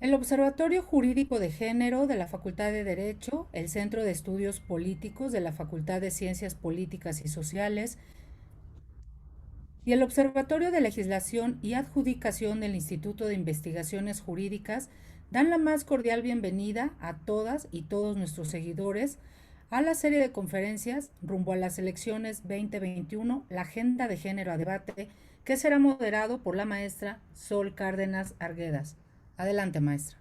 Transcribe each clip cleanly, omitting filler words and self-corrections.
El Observatorio Jurídico de Género de la Facultad de Derecho, el Centro de Estudios Políticos de la Facultad de Ciencias Políticas y Sociales y el Observatorio de Legislación y Adjudicación del Instituto de Investigaciones Jurídicas dan la más cordial bienvenida a todas y todos nuestros seguidores a la serie de conferencias rumbo a las elecciones 2021, la Agenda de Género a Debate, que será moderado por la maestra Sol Cárdenas Arguedas. Adelante, maestra.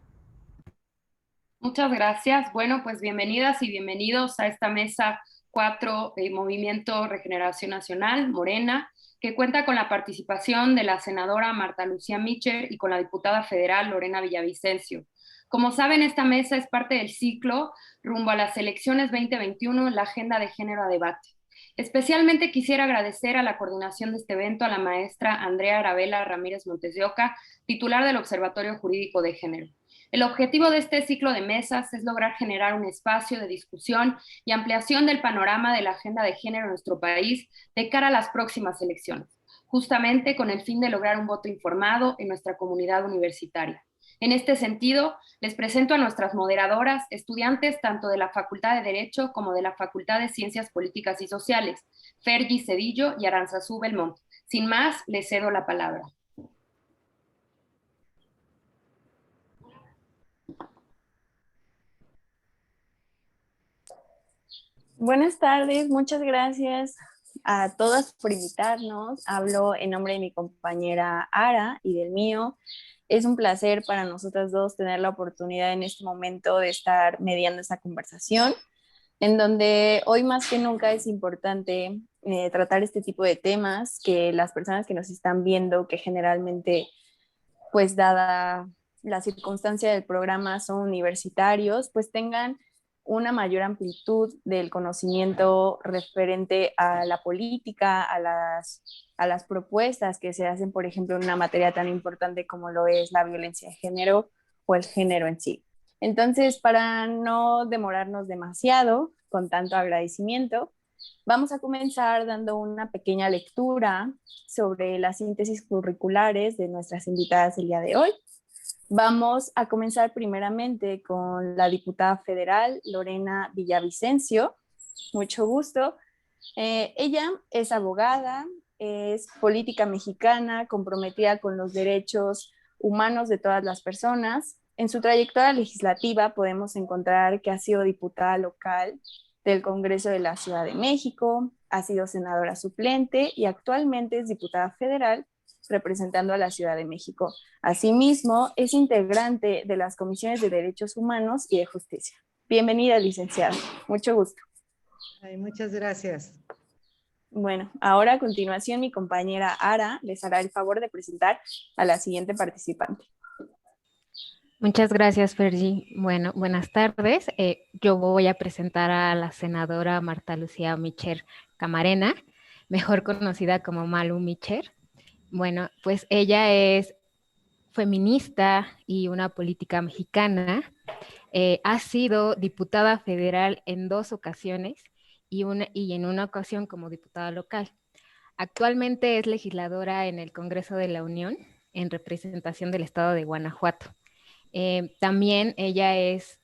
Muchas gracias. Bueno, pues bienvenidas y bienvenidos a esta mesa 4 de Movimiento Regeneración Nacional, Morena, que cuenta con la participación de la senadora Marta Lucía Mitchell y con la diputada federal Lorena Villavicencio. Como saben, esta mesa es parte del ciclo rumbo a las elecciones 2021, la Agenda de Género a Debate. Especialmente quisiera agradecer a la coordinación de este evento a la maestra Andrea Arabella Ramírez Montes de Oca, titular del Observatorio Jurídico de Género. El objetivo de este ciclo de mesas es lograr generar un espacio de discusión y ampliación del panorama de la agenda de género en nuestro país de cara a las próximas elecciones, justamente con el fin de lograr un voto informado en nuestra comunidad universitaria. En este sentido, les presento a nuestras moderadoras, estudiantes tanto de la Facultad de Derecho como de la Facultad de Ciencias Políticas y Sociales, Fergie Cedillo y Aranzazú Belmont. Sin más, les cedo la palabra. Buenas tardes, muchas gracias a todas por invitarnos. Hablo en nombre de mi compañera Ara y del mío. Es un placer para nosotras dos tener la oportunidad en este momento de estar mediando esta conversación, en donde hoy más que nunca es importante tratar este tipo de temas, que las personas que nos están viendo, que generalmente, pues dada la circunstancia del programa, son universitarios, pues tengan una mayor amplitud del conocimiento referente a la política, a las propuestas que se hacen, por ejemplo, en una materia tan importante como lo es la violencia de género o el género en sí. Entonces, para no demorarnos demasiado con tanto agradecimiento, vamos a comenzar dando una pequeña lectura sobre las síntesis curriculares de nuestras invitadas el día de hoy. Vamos a comenzar primeramente con la diputada federal Lorena Villavicencio. Mucho gusto. Ella es abogada, es política mexicana, comprometida con los derechos humanos de todas las personas. En su trayectoria legislativa podemos encontrar que ha sido diputada local del Congreso de la Ciudad de México, ha sido senadora suplente y actualmente es diputada federal representando a la Ciudad de México. Asimismo, es integrante de las comisiones de Derechos Humanos y de Justicia. Bienvenida, licenciada. Mucho gusto. Ay, muchas gracias. Bueno, ahora a continuación mi compañera Ara les hará el favor de presentar a la siguiente participante. Muchas gracias, Fergie. Bueno, buenas tardes. Yo voy a presentar a la senadora Marta Lucía Mitchell Camarena, mejor conocida como Malu Mitchell. Bueno, pues ella es feminista y una política mexicana. Ha sido diputada federal en 2 ocasiones y en una ocasión como diputada local. Actualmente es legisladora en el Congreso de la Unión en representación del estado de Guanajuato. También ella es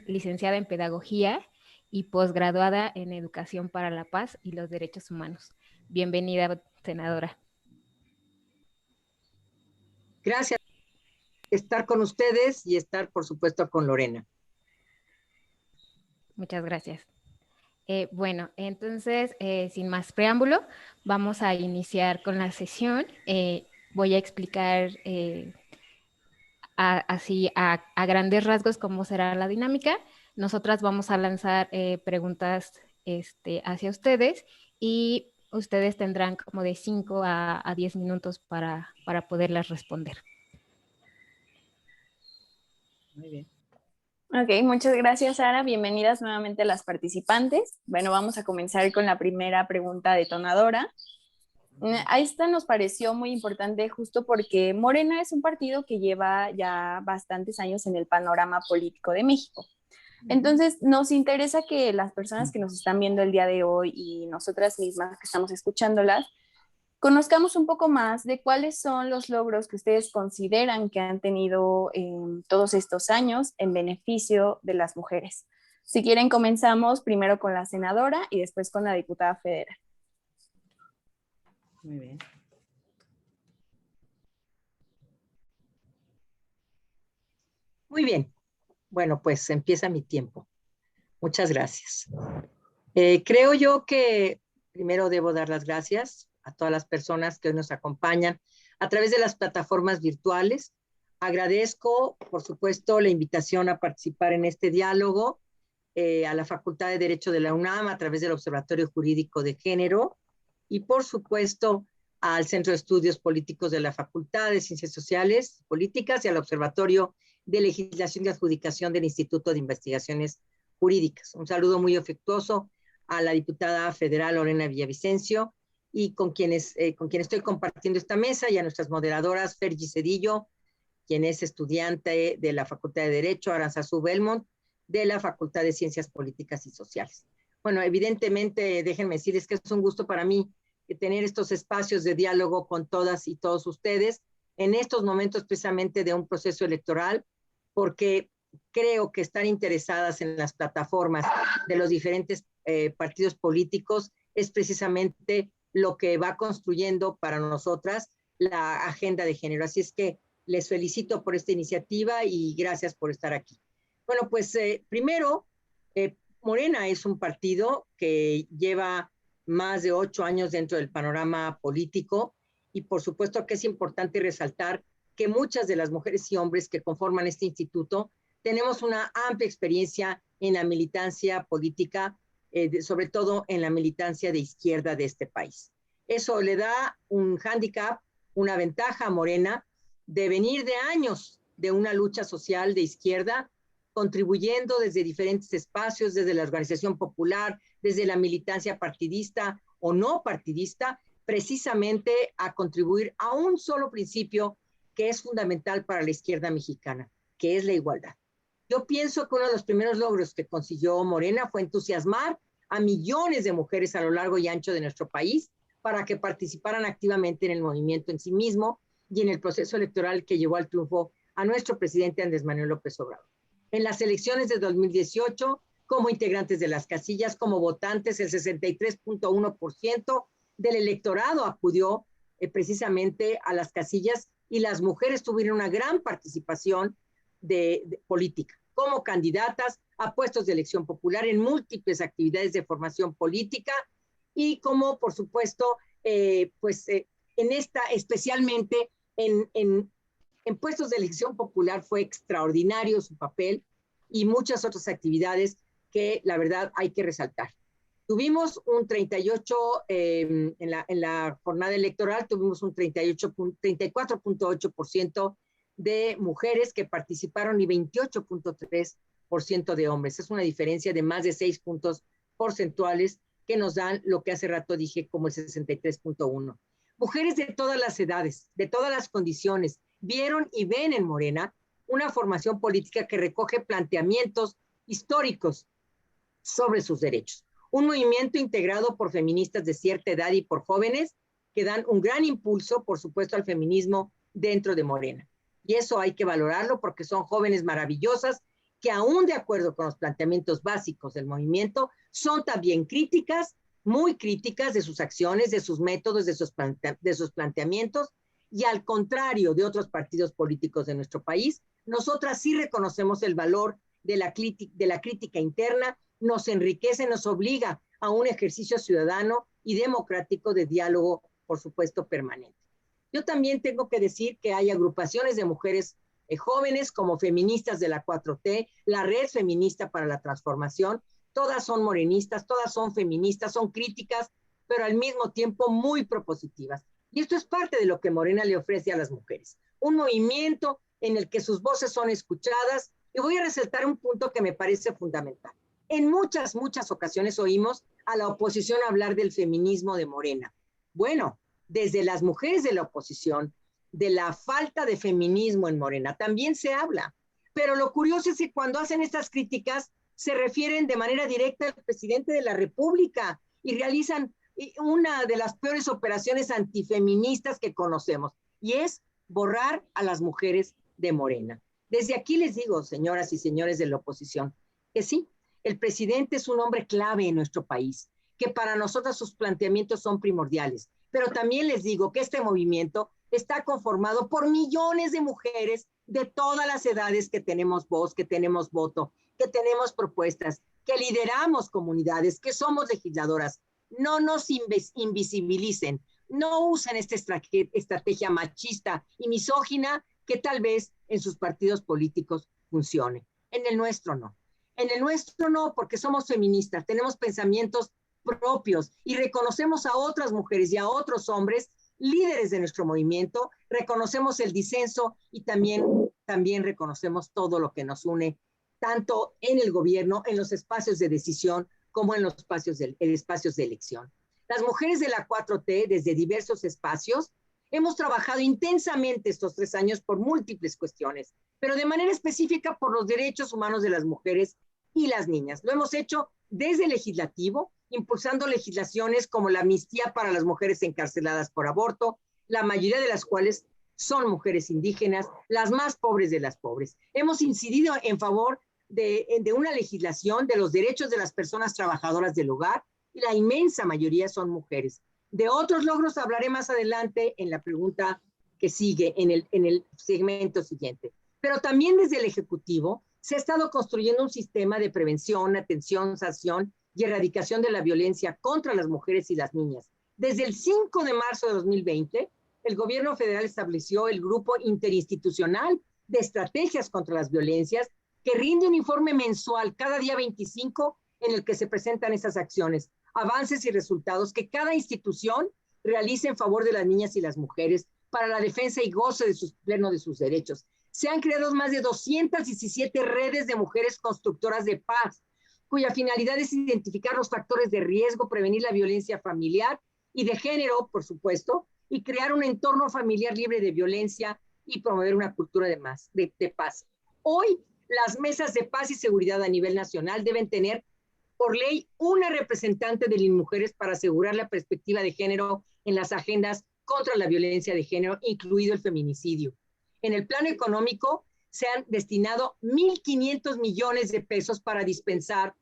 licenciada en Pedagogía y posgraduada en Educación para la Paz y los Derechos Humanos. Bienvenida, senadora. Gracias por estar con ustedes y estar, por supuesto, con Lorena. Muchas gracias. Bueno, entonces, sin más preámbulo, vamos a iniciar con la sesión. Voy a explicar a grandes rasgos cómo será la dinámica. Nosotras vamos a lanzar preguntas hacia ustedes y ustedes tendrán como de 5 a 10 minutos para poderlas responder. Muy bien. Ok, muchas gracias, Sara. Bienvenidas nuevamente a las participantes. Bueno, vamos a comenzar con la primera pregunta detonadora. A esta nos pareció muy importante justo porque Morena es un partido que lleva ya bastantes años en el panorama político de México. Entonces, nos interesa que las personas que nos están viendo el día de hoy y nosotras mismas que estamos escuchándolas, conozcamos un poco más de cuáles son los logros que ustedes consideran que han tenido en todos estos años en beneficio de las mujeres. Si quieren, comenzamos primero con la senadora y después con la diputada federal. Muy bien. Muy bien. Bueno, pues empieza mi tiempo. Muchas gracias. Creo yo que primero debo dar las gracias a todas las personas que hoy nos acompañan a través de las plataformas virtuales. Agradezco, por supuesto, la invitación a participar en este diálogo a la Facultad de Derecho de la UNAM a través del Observatorio Jurídico de Género y, por supuesto, al Centro de Estudios Políticos de la Facultad de Ciencias Sociales y Políticas y al Observatorio de Legislación y Adjudicación del Instituto de Investigaciones Jurídicas. Un saludo muy afectuoso a la diputada federal Lorena Villavicencio y con quien estoy compartiendo esta mesa, y a nuestras moderadoras Fergie Cedillo, quien es estudiante de la Facultad de Derecho, Aranzazú Belmont, de la Facultad de Ciencias Políticas y Sociales. Bueno, evidentemente, déjenme decirles que es un gusto para mí tener estos espacios de diálogo con todas y todos ustedes en estos momentos precisamente de un proceso electoral, porque creo que estar interesadas en las plataformas de los diferentes partidos políticos es precisamente lo que va construyendo para nosotras la agenda de género. Así es que les felicito por esta iniciativa y gracias por estar aquí. Bueno, pues primero, Morena es un partido que lleva más de 8 años dentro del panorama político y por supuesto que es importante resaltar que muchas de las mujeres y hombres que conforman este instituto tenemos una amplia experiencia en la militancia política, sobre todo en la militancia de izquierda de este país. Eso le da un hándicap, una ventaja a Morena de venir de años de una lucha social de izquierda, contribuyendo desde diferentes espacios, desde la organización popular, desde la militancia partidista o no partidista, precisamente a contribuir a un solo principio que es fundamental para la izquierda mexicana, que es la igualdad. Yo pienso que uno de los primeros logros que consiguió Morena fue entusiasmar a millones de mujeres a lo largo y ancho de nuestro país para que participaran activamente en el movimiento en sí mismo y en el proceso electoral que llevó al triunfo a nuestro presidente Andrés Manuel López Obrador. En las elecciones de 2018, como integrantes de las casillas, como votantes, el 63.1% del electorado acudió precisamente a las casillas y las mujeres tuvieron una gran participación de política, como candidatas a puestos de elección popular en múltiples actividades de formación política y como, por supuesto, en esta, especialmente en puestos de elección popular fue extraordinario su papel y muchas otras actividades que la verdad hay que resaltar. Tuvimos un 38, en la jornada electoral tuvimos un 34.8% de mujeres que participaron y 28.3% de hombres. Es una diferencia de más de 6 puntos porcentuales que nos dan lo que hace rato dije como el 63.1. Mujeres de todas las edades, de todas las condiciones, vieron y ven en Morena una formación política que recoge planteamientos históricos sobre sus derechos. Un movimiento integrado por feministas de cierta edad y por jóvenes que dan un gran impulso, por supuesto, al feminismo dentro de Morena. Y eso hay que valorarlo porque son jóvenes maravillosas que aún de acuerdo con los planteamientos básicos del movimiento, son también críticas, muy críticas de sus acciones, de sus métodos, de sus planteamientos, y al contrario de otros partidos políticos de nuestro país, nosotras sí reconocemos el valor de la crítica interna, nos enriquece, nos obliga a un ejercicio ciudadano y democrático de diálogo, por supuesto, permanente. Yo también tengo que decir que hay agrupaciones de mujeres jóvenes como feministas de la 4T, la Red Feminista para la Transformación, todas son morenistas, todas son feministas, son críticas, pero al mismo tiempo muy propositivas. Y esto es parte de lo que Morena le ofrece a las mujeres. Un movimiento en el que sus voces son escuchadas. Y voy a resaltar un punto que me parece fundamental. En muchas ocasiones oímos a la oposición hablar del feminismo de Morena. Bueno, desde las mujeres de la oposición, de la falta de feminismo en Morena, también se habla. Pero lo curioso es que cuando hacen estas críticas, se refieren de manera directa al presidente de la República y realizan una de las peores operaciones antifeministas que conocemos, y es borrar a las mujeres de Morena. Desde aquí les digo, señoras y señores de la oposición, que sí, el presidente es un hombre clave en nuestro país, que para nosotros sus planteamientos son primordiales, pero también les digo que este movimiento está conformado por millones de mujeres de todas las edades que tenemos voz, que tenemos voto, que tenemos propuestas, que lideramos comunidades, que somos legisladoras. No nos invisibilicen, no usen esta estrategia machista y misógina que tal vez en sus partidos políticos funcione. En el nuestro no. En el nuestro no, porque somos feministas, tenemos pensamientos propios y reconocemos a otras mujeres y a otros hombres líderes de nuestro movimiento, reconocemos el disenso y también reconocemos todo lo que nos une, tanto en el gobierno, en los espacios de decisión, como en los espacios de elección. Las mujeres de la 4T, desde diversos espacios, hemos trabajado intensamente estos 3 años por múltiples cuestiones, pero de manera específica por los derechos humanos de las mujeres y las niñas. Lo hemos hecho desde el legislativo, impulsando legislaciones como la amnistía para las mujeres encarceladas por aborto, la mayoría de las cuales son mujeres indígenas, las más pobres de las pobres. Hemos incidido en favor de una legislación de los derechos de las personas trabajadoras del hogar, y la inmensa mayoría son mujeres. De otros logros hablaré más adelante en la pregunta que sigue, en el segmento siguiente. Pero también desde el Ejecutivo se ha estado construyendo un sistema de prevención, atención, sanción y erradicación de la violencia contra las mujeres y las niñas. Desde el 5 de marzo de 2020, el gobierno federal estableció el Grupo Interinstitucional de Estrategias contra las Violencias, que rinde un informe mensual cada día 25 en el que se presentan esas acciones, avances y resultados que cada institución realice en favor de las niñas y las mujeres para la defensa y goce pleno de sus derechos. Se han creado más de 217 redes de mujeres constructoras de paz, cuya finalidad es identificar los factores de riesgo, prevenir la violencia familiar y de género, por supuesto, y crear un entorno familiar libre de violencia y promover una cultura de paz. Hoy, las mesas de paz y seguridad a nivel nacional deben tener, por ley, una representante de las mujeres para asegurar la perspectiva de género en las agendas contra la violencia de género, incluido el feminicidio. En el plano económico, se han destinado 1.500 millones de pesos para dispersar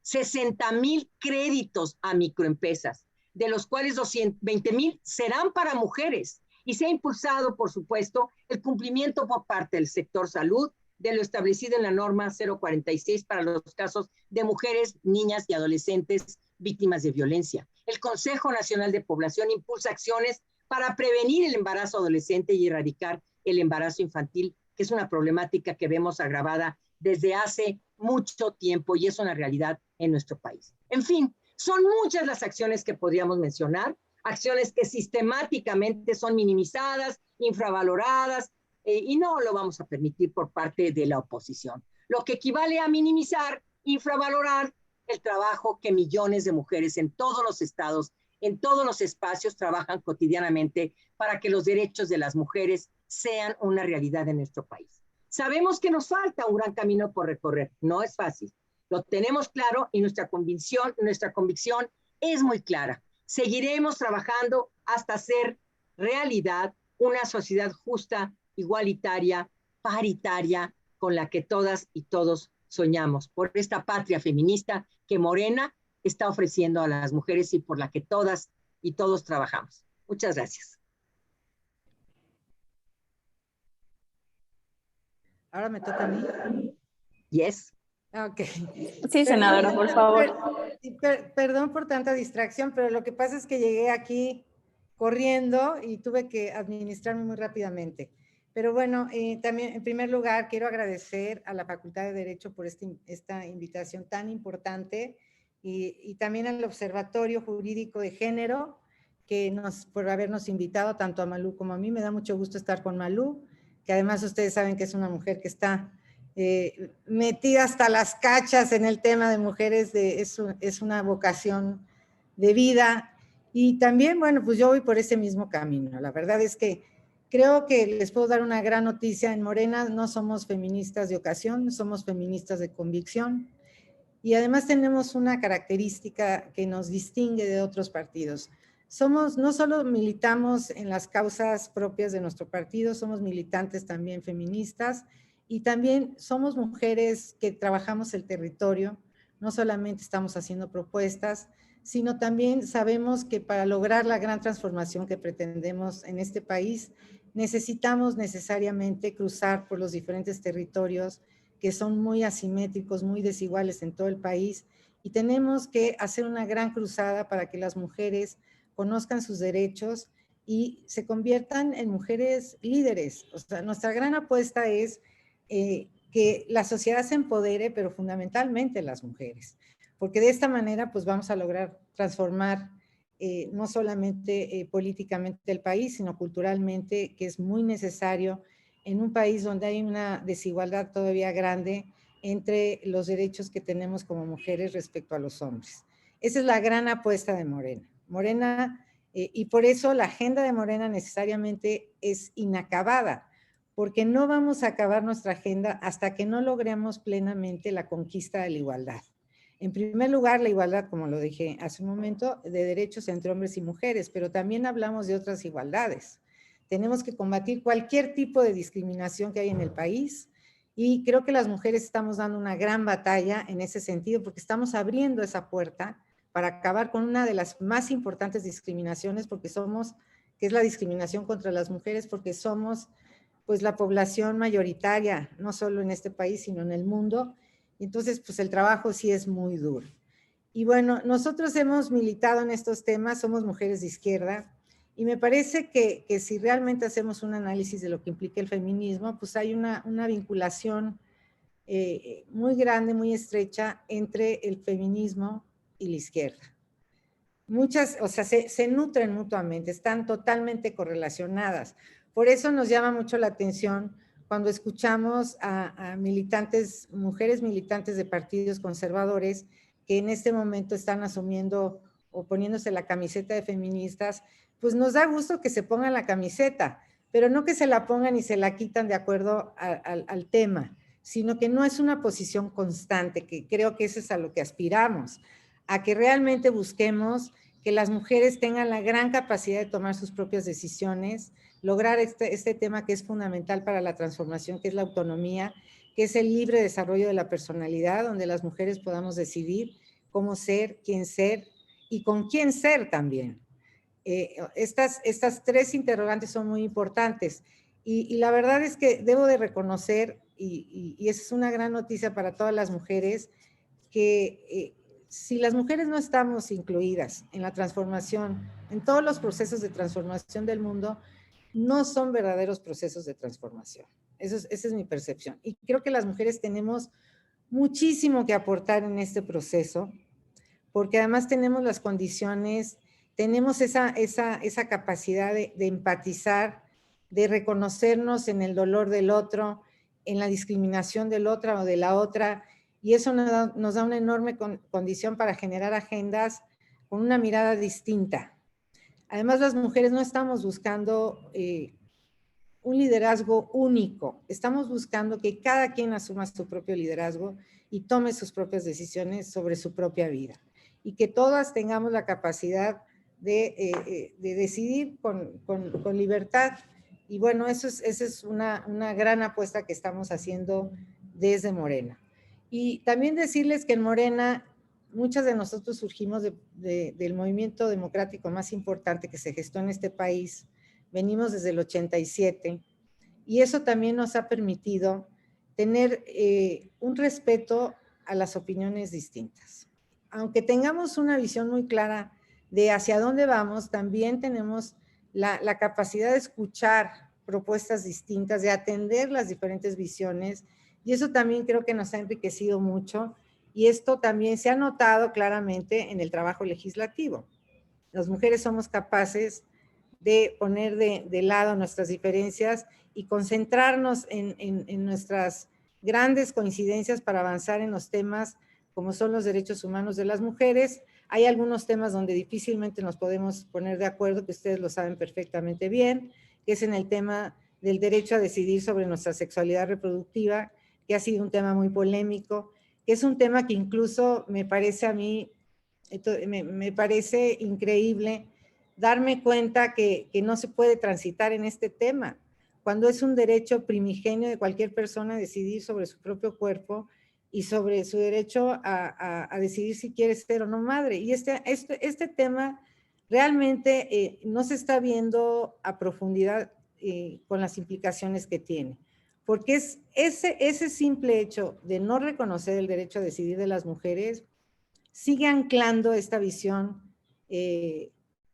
60,000 créditos a microempresas, de los cuales 220,000 serán para mujeres. Y se ha impulsado, por supuesto, el cumplimiento por parte del sector salud de lo establecido en la norma 046 para los casos de mujeres, niñas y adolescentes víctimas de violencia. El Consejo Nacional de Población impulsa acciones para prevenir el embarazo adolescente y erradicar el embarazo infantil, que es una problemática que vemos agravada desde hace mucho tiempo y es una realidad en nuestro país. En fin, son muchas las acciones que podríamos mencionar, acciones que sistemáticamente son minimizadas, infravaloradas, y no lo vamos a permitir por parte de la oposición. Lo que equivale a minimizar, infravalorar el trabajo que millones de mujeres en todos los estados, en todos los espacios trabajan cotidianamente para que los derechos de las mujeres sean una realidad en nuestro país. Sabemos que nos falta un gran camino por recorrer, no es fácil, lo tenemos claro y nuestra convicción es muy clara. Seguiremos trabajando hasta hacer realidad una sociedad justa, igualitaria, paritaria, con la que todas y todos soñamos, por esta patria feminista que Morena está ofreciendo a las mujeres y por la que todas y todos trabajamos. Muchas gracias. Ahora me toca a mí. Yes. Ok. Sí, senadora, por favor. Perdón por tanta distracción, pero lo que pasa es que llegué aquí corriendo y tuve que administrarme muy rápidamente. Pero bueno, también en primer lugar quiero agradecer a la Facultad de Derecho por esta invitación tan importante y también al Observatorio Jurídico de Género por habernos invitado tanto a Malú como a mí. Me da mucho gusto estar con Malú, que además ustedes saben que es una mujer que está metida hasta las cachas en el tema de mujeres, es una vocación de vida. Y también, bueno, pues yo voy por ese mismo camino. La verdad es que creo que les puedo dar una gran noticia. En Morena no somos feministas de ocasión, somos feministas de convicción. Y además tenemos una característica que nos distingue de otros partidos. No solo militamos en las causas propias de nuestro partido, somos militantes también feministas y también somos mujeres que trabajamos el territorio, no solamente estamos haciendo propuestas, sino también sabemos que para lograr la gran transformación que pretendemos en este país, necesitamos necesariamente cruzar por los diferentes territorios que son muy asimétricos, muy desiguales en todo el país, y tenemos que hacer una gran cruzada para que las mujeres conozcan sus derechos y se conviertan en mujeres líderes. O sea, nuestra gran apuesta es que la sociedad se empodere, pero fundamentalmente las mujeres, porque de esta manera pues vamos a lograr transformar no solamente políticamente el país, sino culturalmente, que es muy necesario en un país donde hay una desigualdad todavía grande entre los derechos que tenemos como mujeres respecto a los hombres. Esa es la gran apuesta de Morena. Morena, y por eso la agenda de Morena necesariamente es inacabada, porque no vamos a acabar nuestra agenda hasta que no logremos plenamente la conquista de la igualdad. En primer lugar, la igualdad, como lo dije hace un momento, de derechos entre hombres y mujeres, pero también hablamos de otras igualdades. Tenemos que combatir cualquier tipo de discriminación que hay en el país y creo que las mujeres estamos dando una gran batalla en ese sentido porque estamos abriendo esa puerta para acabar con una de las más importantes discriminaciones que es la discriminación contra las mujeres, porque somos pues la población mayoritaria, no solo en este país, sino en el mundo. Entonces, pues el trabajo sí es muy duro. Y bueno, nosotros hemos militado en estos temas, somos mujeres de izquierda, y me parece que si realmente hacemos un análisis de lo que implica el feminismo, pues hay una vinculación muy grande, muy estrecha entre el feminismo y la izquierda. Muchas, o sea, se nutren mutuamente, están totalmente correlacionadas. Por eso nos llama mucho la atención cuando escuchamos a militantes, mujeres militantes de partidos conservadores que en este momento están asumiendo o poniéndose la camiseta de feministas, pues nos da gusto que se pongan la camiseta, pero no que se la pongan y se la quitan de acuerdo al tema, sino que no es una posición constante, que creo que eso es a lo que aspiramos, a que realmente busquemos que las mujeres tengan la gran capacidad de tomar sus propias decisiones, lograr este tema que es fundamental para la transformación, que es la autonomía, que es el libre desarrollo de la personalidad, donde las mujeres podamos decidir cómo ser, quién ser y con quién ser también. Estas tres interrogantes son muy importantes y la verdad es que debo de reconocer, y esa es una gran noticia para todas las mujeres, que si las mujeres no estamos incluidas en la transformación, en todos los procesos de transformación del mundo, no son verdaderos procesos de transformación. Esa es mi percepción. Y creo que las mujeres tenemos muchísimo que aportar en este proceso, porque además tenemos las condiciones, tenemos esa capacidad de empatizar, de reconocernos en el dolor del otro, en la discriminación del otro o de la otra, y eso nos da una enorme condición para generar agendas con una mirada distinta. Además, las mujeres no estamos buscando un liderazgo único, estamos buscando que cada quien asuma su propio liderazgo y tome sus propias decisiones sobre su propia vida, y que todas tengamos la capacidad de decidir con libertad. Y bueno, esa es una gran apuesta que estamos haciendo desde Morena. Y también decirles que en Morena, muchas de nosotros surgimos del movimiento democrático más importante que se gestó en este país. Venimos desde el 87 y eso también nos ha permitido tener un respeto a las opiniones distintas. Aunque tengamos una visión muy clara de hacia dónde vamos, también tenemos la capacidad de escuchar propuestas distintas, de atender las diferentes visiones, y eso también creo que nos ha enriquecido mucho, y esto también se ha notado claramente en el trabajo legislativo. Las mujeres somos capaces de poner de lado nuestras diferencias y concentrarnos en nuestras grandes coincidencias para avanzar en los temas como son los derechos humanos de las mujeres. Hay algunos temas donde difícilmente nos podemos poner de acuerdo, que ustedes lo saben perfectamente bien, que es en el tema del derecho a decidir sobre nuestra sexualidad reproductiva, que ha sido un tema muy polémico, que que es un tema que incluso me parece a mí, me parece increíble darme cuenta que no se puede transitar en este tema, cuando es un derecho primigenio de cualquier persona decidir sobre su propio cuerpo y sobre su derecho a decidir si quiere ser o no madre. Y este tema realmente no se está viendo a profundidad con las implicaciones que tiene. Porque es ese simple hecho de no reconocer el derecho a decidir de las mujeres sigue anclando esta visión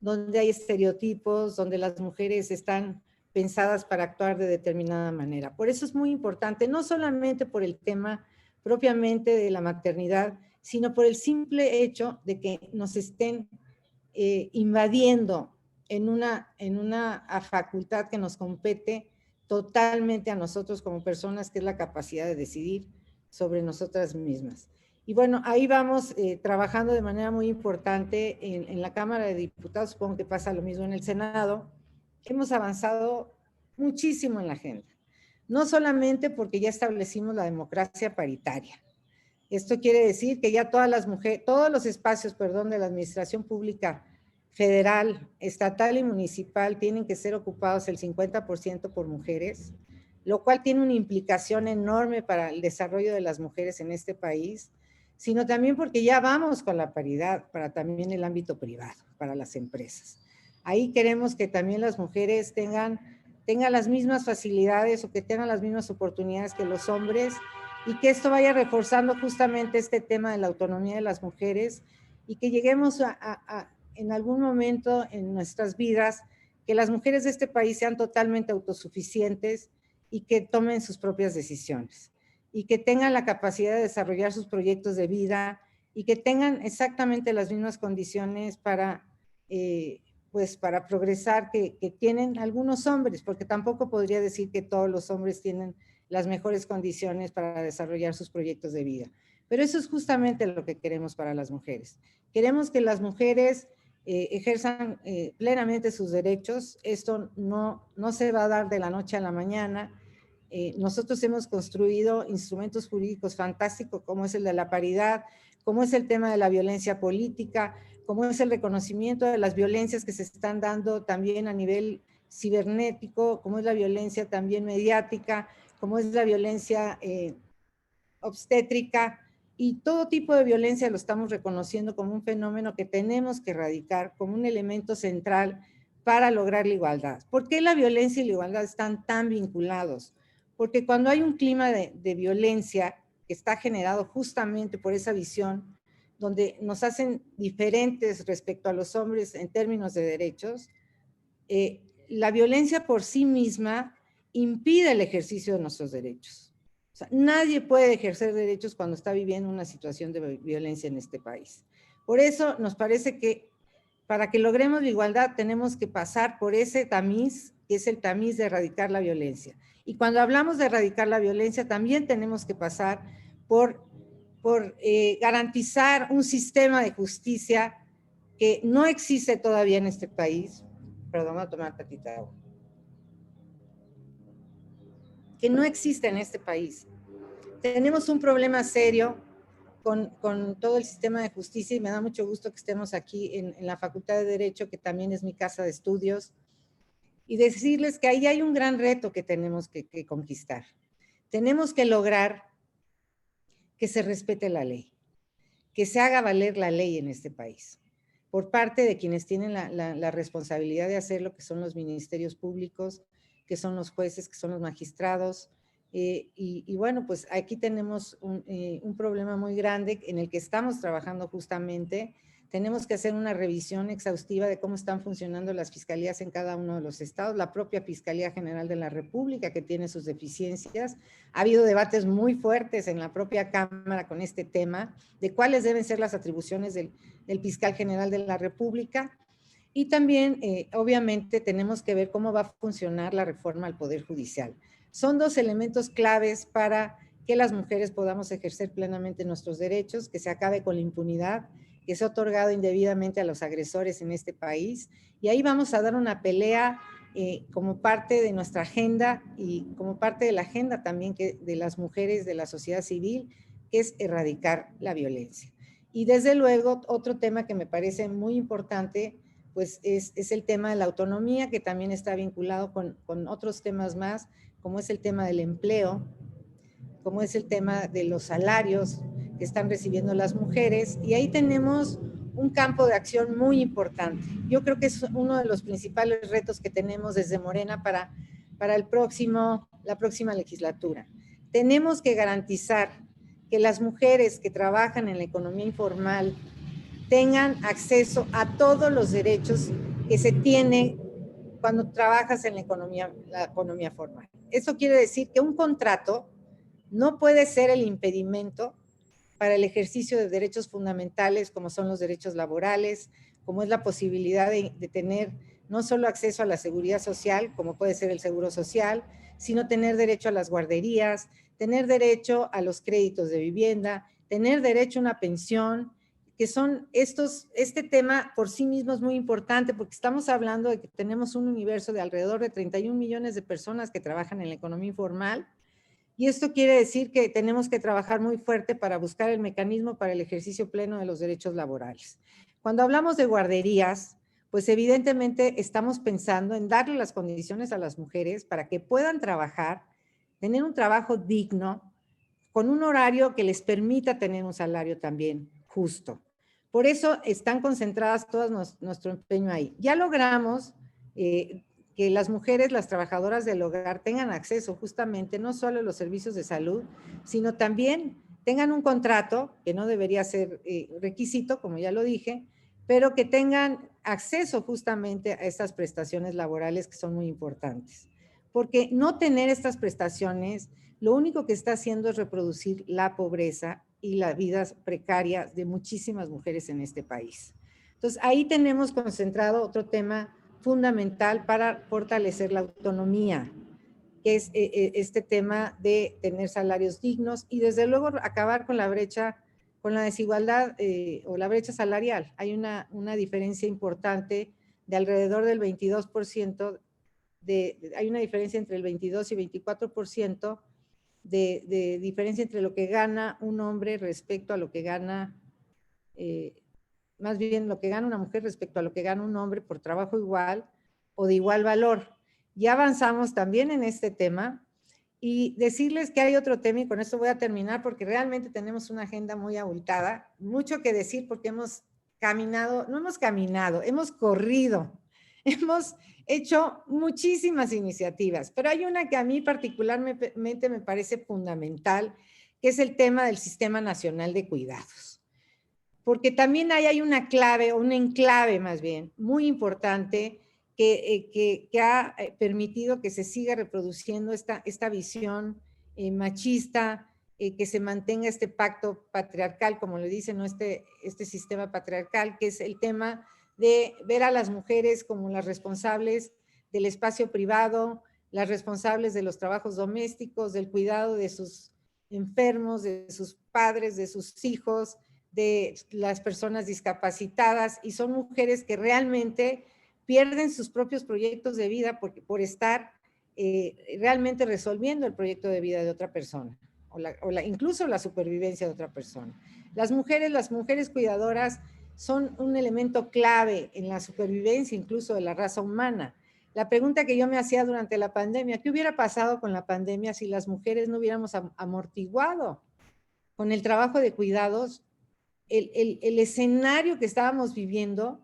donde hay estereotipos, donde las mujeres están pensadas para actuar de determinada manera. Por eso es muy importante, no solamente por el tema propiamente de la maternidad, sino por el simple hecho de que nos estén invadiendo en una facultad que nos compete totalmente a nosotros como personas, que es la capacidad de decidir sobre nosotras mismas. Y bueno, ahí vamos trabajando de manera muy importante en la Cámara de Diputados, supongo que pasa lo mismo en el Senado. Hemos avanzado muchísimo en la agenda, no solamente porque ya establecimos la democracia paritaria. Esto quiere decir que ya todas las mujeres, todos los espacios, de la administración pública federal, estatal y municipal tienen que ser ocupados el 50% por mujeres, lo cual tiene una implicación enorme para el desarrollo de las mujeres en este país, sino también porque ya vamos con la paridad para también el ámbito privado, para las empresas. Ahí queremos que también las mujeres tengan las mismas facilidades o que tengan las mismas oportunidades que los hombres, y que esto vaya reforzando justamente este tema de la autonomía de las mujeres, y que lleguemos en algún momento en nuestras vidas, que las mujeres de este país sean totalmente autosuficientes y que tomen sus propias decisiones, y que tengan la capacidad de desarrollar sus proyectos de vida, y que tengan exactamente las mismas condiciones para progresar que tienen algunos hombres, porque tampoco podría decir que todos los hombres tienen las mejores condiciones para desarrollar sus proyectos de vida. Pero eso es justamente lo que queremos para las mujeres. Queremos que las mujeres ejerzan plenamente sus derechos. Esto no se va a dar de la noche a la mañana. Nosotros hemos construido instrumentos jurídicos fantásticos, como es el de la paridad, como es el tema de la violencia política, como es el reconocimiento de las violencias que se están dando también a nivel cibernético, como es la violencia también mediática, como es la violencia obstétrica, y todo tipo de violencia lo estamos reconociendo como un fenómeno que tenemos que erradicar como un elemento central para lograr la igualdad. ¿Por qué la violencia y la igualdad están tan vinculados? Porque cuando hay un clima de violencia que está generado justamente por esa visión, donde nos hacen diferentes respecto a los hombres en términos de derechos, la violencia por sí misma impide el ejercicio de nuestros derechos. O sea, nadie puede ejercer derechos cuando está viviendo una situación de violencia en este país. Por eso nos parece que para que logremos la igualdad tenemos que pasar por ese tamiz, que es el tamiz de erradicar la violencia. Y cuando hablamos de erradicar la violencia, también tenemos que pasar por garantizar un sistema de justicia que no existe todavía en este país. Perdón, voy a tomar tantita agua. Que no existe en este país. Tenemos un problema serio con todo el sistema de justicia, y me da mucho gusto que estemos aquí en la Facultad de Derecho, que también es mi casa de estudios, y decirles que ahí hay un gran reto que tenemos que conquistar. Tenemos que lograr que se respete la ley, que se haga valer la ley en este país, por parte de quienes tienen la responsabilidad de hacerlo, que son los ministerios públicos, que son los jueces, que son los magistrados. Y bueno, pues aquí tenemos un problema muy grande en el que estamos trabajando justamente. Tenemos que hacer una revisión exhaustiva de cómo están funcionando las fiscalías en cada uno de los estados, la propia Fiscalía General de la República, que tiene sus deficiencias. Ha habido debates muy fuertes en la propia Cámara con este tema, de cuáles deben ser las atribuciones del Fiscal General de la República. Y también, obviamente, tenemos que ver cómo va a funcionar la reforma al Poder Judicial. Son dos elementos claves para que las mujeres podamos ejercer plenamente nuestros derechos, que se acabe con la impunidad que se ha otorgado indebidamente a los agresores en este país. Y ahí vamos a dar una pelea como parte de nuestra agenda y como parte de la agenda también de las mujeres de la sociedad civil, que es erradicar la violencia. Y desde luego, otro tema que me parece muy importante, pues es el tema de la autonomía, que también está vinculado con otros temas más, como es el tema del empleo, como es el tema de los salarios que están recibiendo las mujeres, y ahí tenemos un campo de acción muy importante. Yo creo que es uno de los principales retos que tenemos desde Morena para la próxima legislatura. Tenemos que garantizar que las mujeres que trabajan en la economía informal tengan acceso a todos los derechos que se tienen cuando trabajas en la economía formal. Eso quiere decir que un contrato no puede ser el impedimento para el ejercicio de derechos fundamentales como son los derechos laborales, como es la posibilidad de tener no solo acceso a la seguridad social, como puede ser el seguro social, sino tener derecho a las guarderías, tener derecho a los créditos de vivienda, tener derecho a una pensión, que son este tema por sí mismo es muy importante porque estamos hablando de que tenemos un universo de alrededor de 31 millones de personas que trabajan en la economía informal, y esto quiere decir que tenemos que trabajar muy fuerte para buscar el mecanismo para el ejercicio pleno de los derechos laborales. Cuando hablamos de guarderías, pues evidentemente estamos pensando en darle las condiciones a las mujeres para que puedan trabajar, tener un trabajo digno, con un horario que les permita tener un salario también justo. Por eso están concentradas todas nuestro empeño ahí. Ya logramos que las mujeres, las trabajadoras del hogar, tengan acceso justamente no solo a los servicios de salud, sino también tengan un contrato, que no debería ser requisito, como ya lo dije, pero que tengan acceso justamente a estas prestaciones laborales que son muy importantes. Porque no tener estas prestaciones, lo único que está haciendo es reproducir la pobreza y las vidas precarias de muchísimas mujeres en este país. Entonces, ahí tenemos concentrado otro tema fundamental para fortalecer la autonomía, que es este tema de tener salarios dignos y desde luego acabar con la brecha, con la desigualdad o la brecha salarial. Hay una diferencia importante de alrededor del 22%, hay una diferencia entre el 22 y 24% de diferencia entre lo que gana un hombre respecto a lo que gana más bien lo que gana una mujer respecto a lo que gana un hombre por trabajo igual o de igual valor. Ya avanzamos también en este tema y decirles que hay otro tema y con esto voy a terminar porque realmente tenemos una agenda muy abultada, mucho que decir porque hemos caminado, no hemos caminado, hemos corrido, hemos hecho muchísimas iniciativas, pero hay una que a mí particularmente me parece fundamental, que es el tema del Sistema Nacional de Cuidados. Porque también ahí hay una clave, o un enclave más bien, muy importante que ha permitido que se siga reproduciendo esta visión machista, que se mantenga este pacto patriarcal, como le dicen, ¿no? este sistema patriarcal, que es el tema de ver a las mujeres como las responsables del espacio privado, las responsables de los trabajos domésticos, del cuidado de sus enfermos, de sus padres, de sus hijos, de las personas discapacitadas, y son mujeres que realmente pierden sus propios proyectos de vida por estar realmente resolviendo el proyecto de vida de otra persona, incluso la supervivencia de otra persona. Las mujeres cuidadoras son un elemento clave en la supervivencia incluso de la raza humana. La pregunta que yo me hacía durante la pandemia, ¿qué hubiera pasado con la pandemia si las mujeres no hubiéramos amortiguado con el trabajo de cuidados el escenario que estábamos viviendo,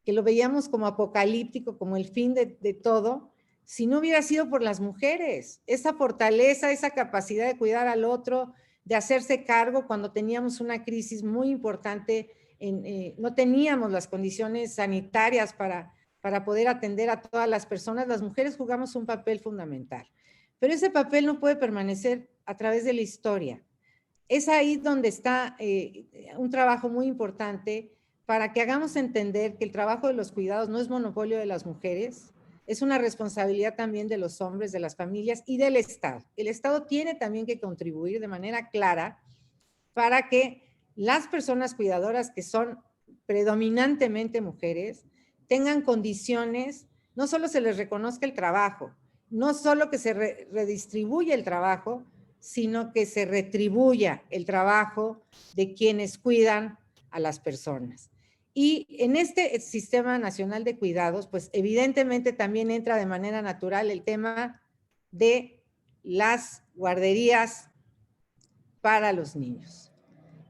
que lo veíamos como apocalíptico, como el fin de todo, si no hubiera sido por las mujeres? Esa fortaleza, esa capacidad de cuidar al otro, de hacerse cargo cuando teníamos una crisis muy importante, no teníamos las condiciones sanitarias para poder atender a todas las personas, las mujeres jugamos un papel fundamental. Pero ese papel no puede permanecer a través de la historia. Es ahí donde está un trabajo muy importante para que hagamos entender que el trabajo de los cuidados no es monopolio de las mujeres, es una responsabilidad también de los hombres, de las familias y del Estado. El Estado tiene también que contribuir de manera clara para que las personas cuidadoras, que son predominantemente mujeres, tengan condiciones, no solo se les reconozca el trabajo, no solo que se redistribuya el trabajo, sino que se retribuya el trabajo de quienes cuidan a las personas. Y en este Sistema Nacional de Cuidados, pues evidentemente también entra de manera natural el tema de las guarderías para los niños.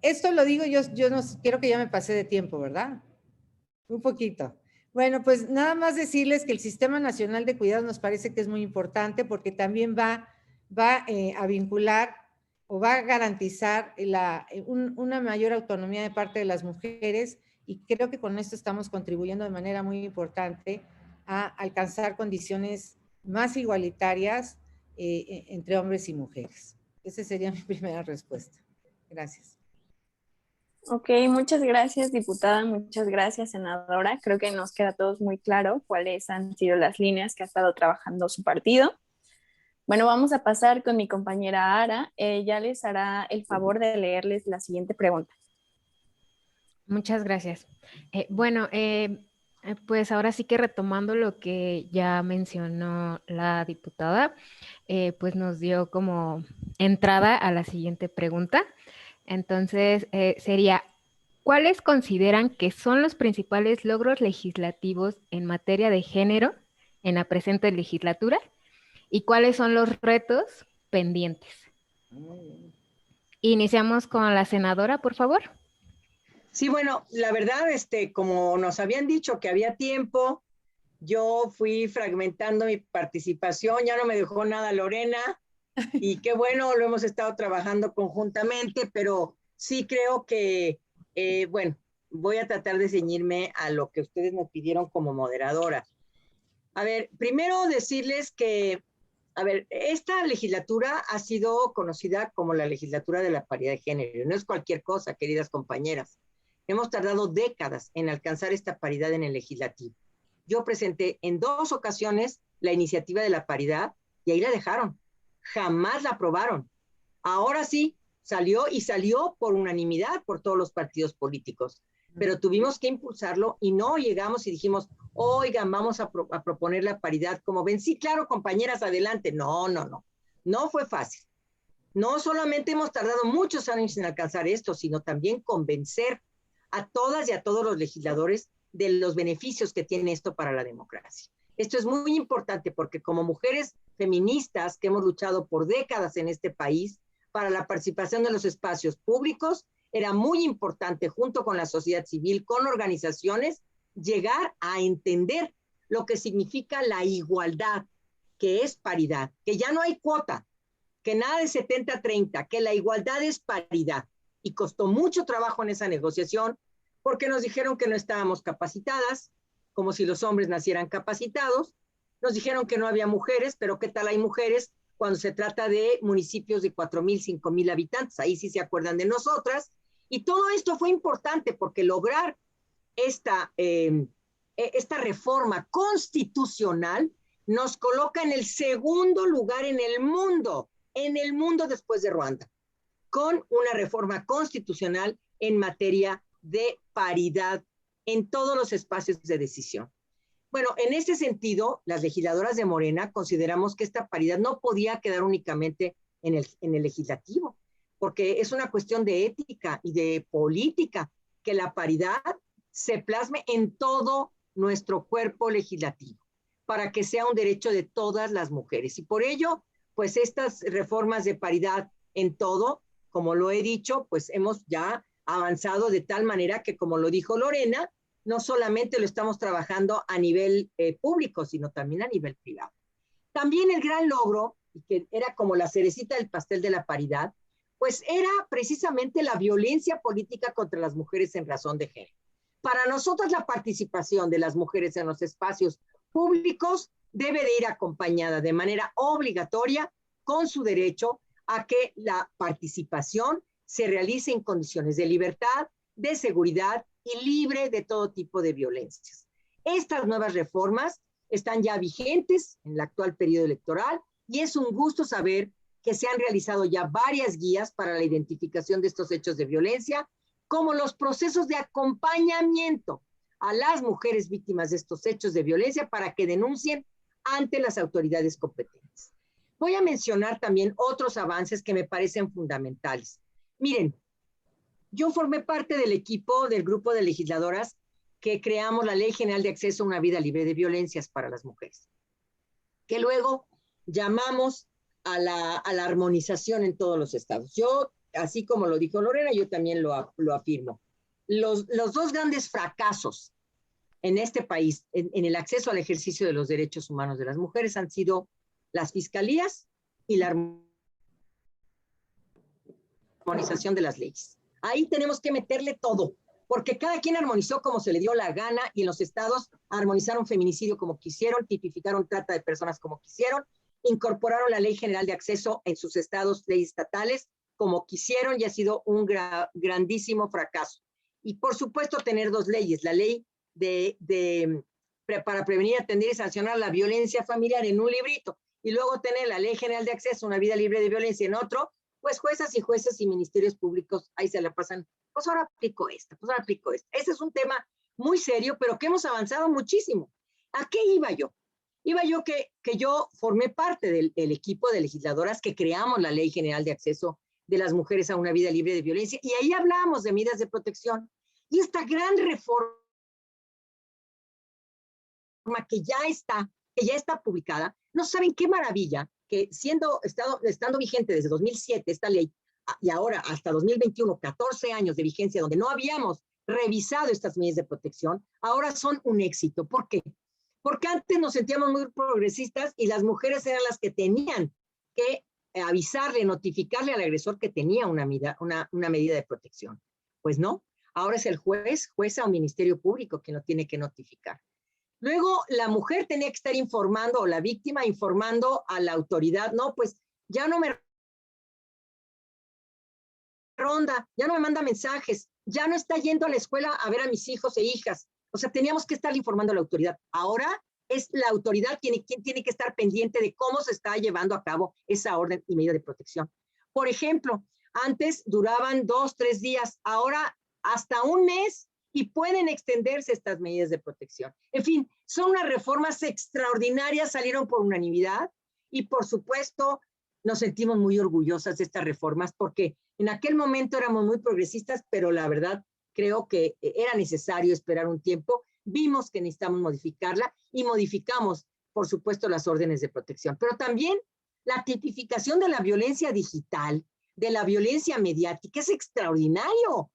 Esto lo digo yo no quiero que ya me pasé de tiempo, ¿verdad? Un poquito. Bueno, pues nada más decirles que el Sistema Nacional de Cuidados nos parece que es muy importante porque también va a vincular o va a garantizar una mayor autonomía de parte de las mujeres, y creo que con esto estamos contribuyendo de manera muy importante a alcanzar condiciones más igualitarias entre hombres y mujeres. Esa sería mi primera respuesta. Gracias. Ok, muchas gracias, diputada, muchas gracias, senadora. Creo que nos queda a todos muy claro cuáles han sido las líneas que ha estado trabajando su partido. Bueno, vamos a pasar con mi compañera Ara. Ella les hará el favor de leerles la siguiente pregunta. Muchas gracias. Pues ahora sí que retomando lo que ya mencionó la diputada, pues nos dio como entrada a la siguiente pregunta. Entonces, sería, ¿cuáles consideran que son los principales logros legislativos en materia de género en la presente legislatura? ¿Y cuáles son los retos pendientes? Iniciamos con la senadora, por favor. Sí, bueno, la verdad, como nos habían dicho que había tiempo, yo fui fragmentando mi participación, ya no me dejó nada Lorena, y qué bueno, lo hemos estado trabajando conjuntamente, pero sí creo que, bueno, voy a tratar de ceñirme a lo que ustedes me pidieron como moderadora. A ver, primero decirles que, a ver, esta legislatura ha sido conocida como la legislatura de la paridad de género. No es cualquier cosa, queridas compañeras. Hemos tardado décadas en alcanzar esta paridad en el legislativo. Yo presenté en 2 ocasiones la iniciativa de la paridad y ahí la dejaron. Jamás la aprobaron. Ahora sí, salió por unanimidad por todos los partidos políticos, pero tuvimos que impulsarlo y no llegamos y dijimos, oigan, vamos a proponer la paridad. Como ven, sí, claro, compañeras, adelante. No fue fácil. No solamente hemos tardado muchos años en alcanzar esto, sino también convencer a todas y a todos los legisladores de los beneficios que tiene esto para la democracia. Esto es muy importante porque como mujeres feministas que hemos luchado por décadas en este país para la participación de los espacios públicos, era muy importante junto con la sociedad civil, con organizaciones, llegar a entender lo que significa la igualdad, que es paridad, que ya no hay cuota, que nada de 70-30, que la igualdad es paridad. Y costó mucho trabajo en esa negociación porque nos dijeron que no estábamos capacitadas, como si los hombres nacieran capacitados. Nos dijeron que no había mujeres, pero ¿qué tal hay mujeres cuando se trata de municipios de 4,000, 5,000 habitantes? Ahí sí se acuerdan de nosotras. Y todo esto fue importante porque lograr esta reforma constitucional nos coloca en el segundo lugar en el mundo después de Ruanda, con una reforma constitucional en materia de paridad en todos los espacios de decisión. Bueno, en ese sentido, las legisladoras de Morena consideramos que esta paridad no podía quedar únicamente en el legislativo, porque es una cuestión de ética y de política, que la paridad se plasme en todo nuestro cuerpo legislativo, para que sea un derecho de todas las mujeres. Y por ello, pues estas reformas de paridad en todo, como lo he dicho, pues hemos ya avanzado de tal manera que, como lo dijo Lorena, no solamente lo estamos trabajando a nivel público, sino también a nivel privado. También el gran logro, y que era como la cerecita del pastel de la paridad, pues era precisamente la violencia política contra las mujeres en razón de género. Para nosotros la participación de las mujeres en los espacios públicos debe de ir acompañada de manera obligatoria con su derecho a que la participación se realice en condiciones de libertad, de seguridad y libre de todo tipo de violencias. Estas nuevas reformas están ya vigentes en el actual periodo electoral y es un gusto saber que se han realizado ya varias guías para la identificación de estos hechos de violencia, como los procesos de acompañamiento a las mujeres víctimas de estos hechos de violencia para que denuncien ante las autoridades competentes. Voy a mencionar también otros avances que me parecen fundamentales. Miren, yo formé parte del equipo del grupo de legisladoras que creamos la Ley General de Acceso a una Vida Libre de Violencias para las Mujeres, que luego llamamos a la armonización en todos los estados. Yo, así como lo dijo Lorena, yo también lo afirmo. Los dos grandes fracasos en este país, en el acceso al ejercicio de los derechos humanos de las mujeres, han sido las fiscalías y la armonización de las leyes. Ahí tenemos que meterle todo, porque cada quien armonizó como se le dio la gana, y en los estados armonizaron feminicidio como quisieron, tipificaron trata de personas como quisieron, incorporaron la Ley General de Acceso en sus estados, leyes estatales, como quisieron, y ha sido un grandísimo fracaso. Y por supuesto tener dos leyes, la ley para prevenir, atender y sancionar la violencia familiar en un librito, y luego tener la Ley General de Acceso a una Vida Libre de Violencia en otro, pues juezas y jueces y ministerios públicos ahí se la pasan, pues ahora aplico esta, pues ahora aplico esta. Ese es un tema muy serio, pero que hemos avanzado muchísimo. ¿A qué iba yo? Iba yo que yo formé parte del equipo de legisladoras que creamos la Ley General de Acceso de las Mujeres a una Vida Libre de Violencia, y ahí hablábamos de medidas de protección, y esta gran reforma que ya está publicada, no saben qué maravilla que estando vigente desde 2007 esta ley, y ahora hasta 2021, 14 años de vigencia donde no habíamos revisado estas medidas de protección, ahora son un éxito. ¿Por qué? Porque antes nos sentíamos muy progresistas y las mujeres eran las que tenían que avisarle, notificarle al agresor que tenía una medida de protección. Pues no, ahora es el jueza o ministerio público quien lo tiene que notificar. Luego la mujer tenía que estar informando, o la víctima informando a la autoridad, no, pues ya no me ronda, ya no me manda mensajes, ya no está yendo a la escuela a ver a mis hijos e hijas. O sea, teníamos que estar informando a la autoridad. Ahora es la autoridad quien tiene que estar pendiente de cómo se está llevando a cabo esa orden y medida de protección. Por ejemplo, antes duraban 2, 3 días, ahora hasta un mes, y pueden extenderse estas medidas de protección. En fin, son unas reformas extraordinarias, salieron por unanimidad, y por supuesto nos sentimos muy orgullosas de estas reformas, porque en aquel momento éramos muy progresistas, pero la verdad creo que era necesario esperar un tiempo, vimos que necesitamos modificarla, y modificamos, por supuesto, las órdenes de protección. Pero también la tipificación de la violencia digital, de la violencia mediática, es extraordinario.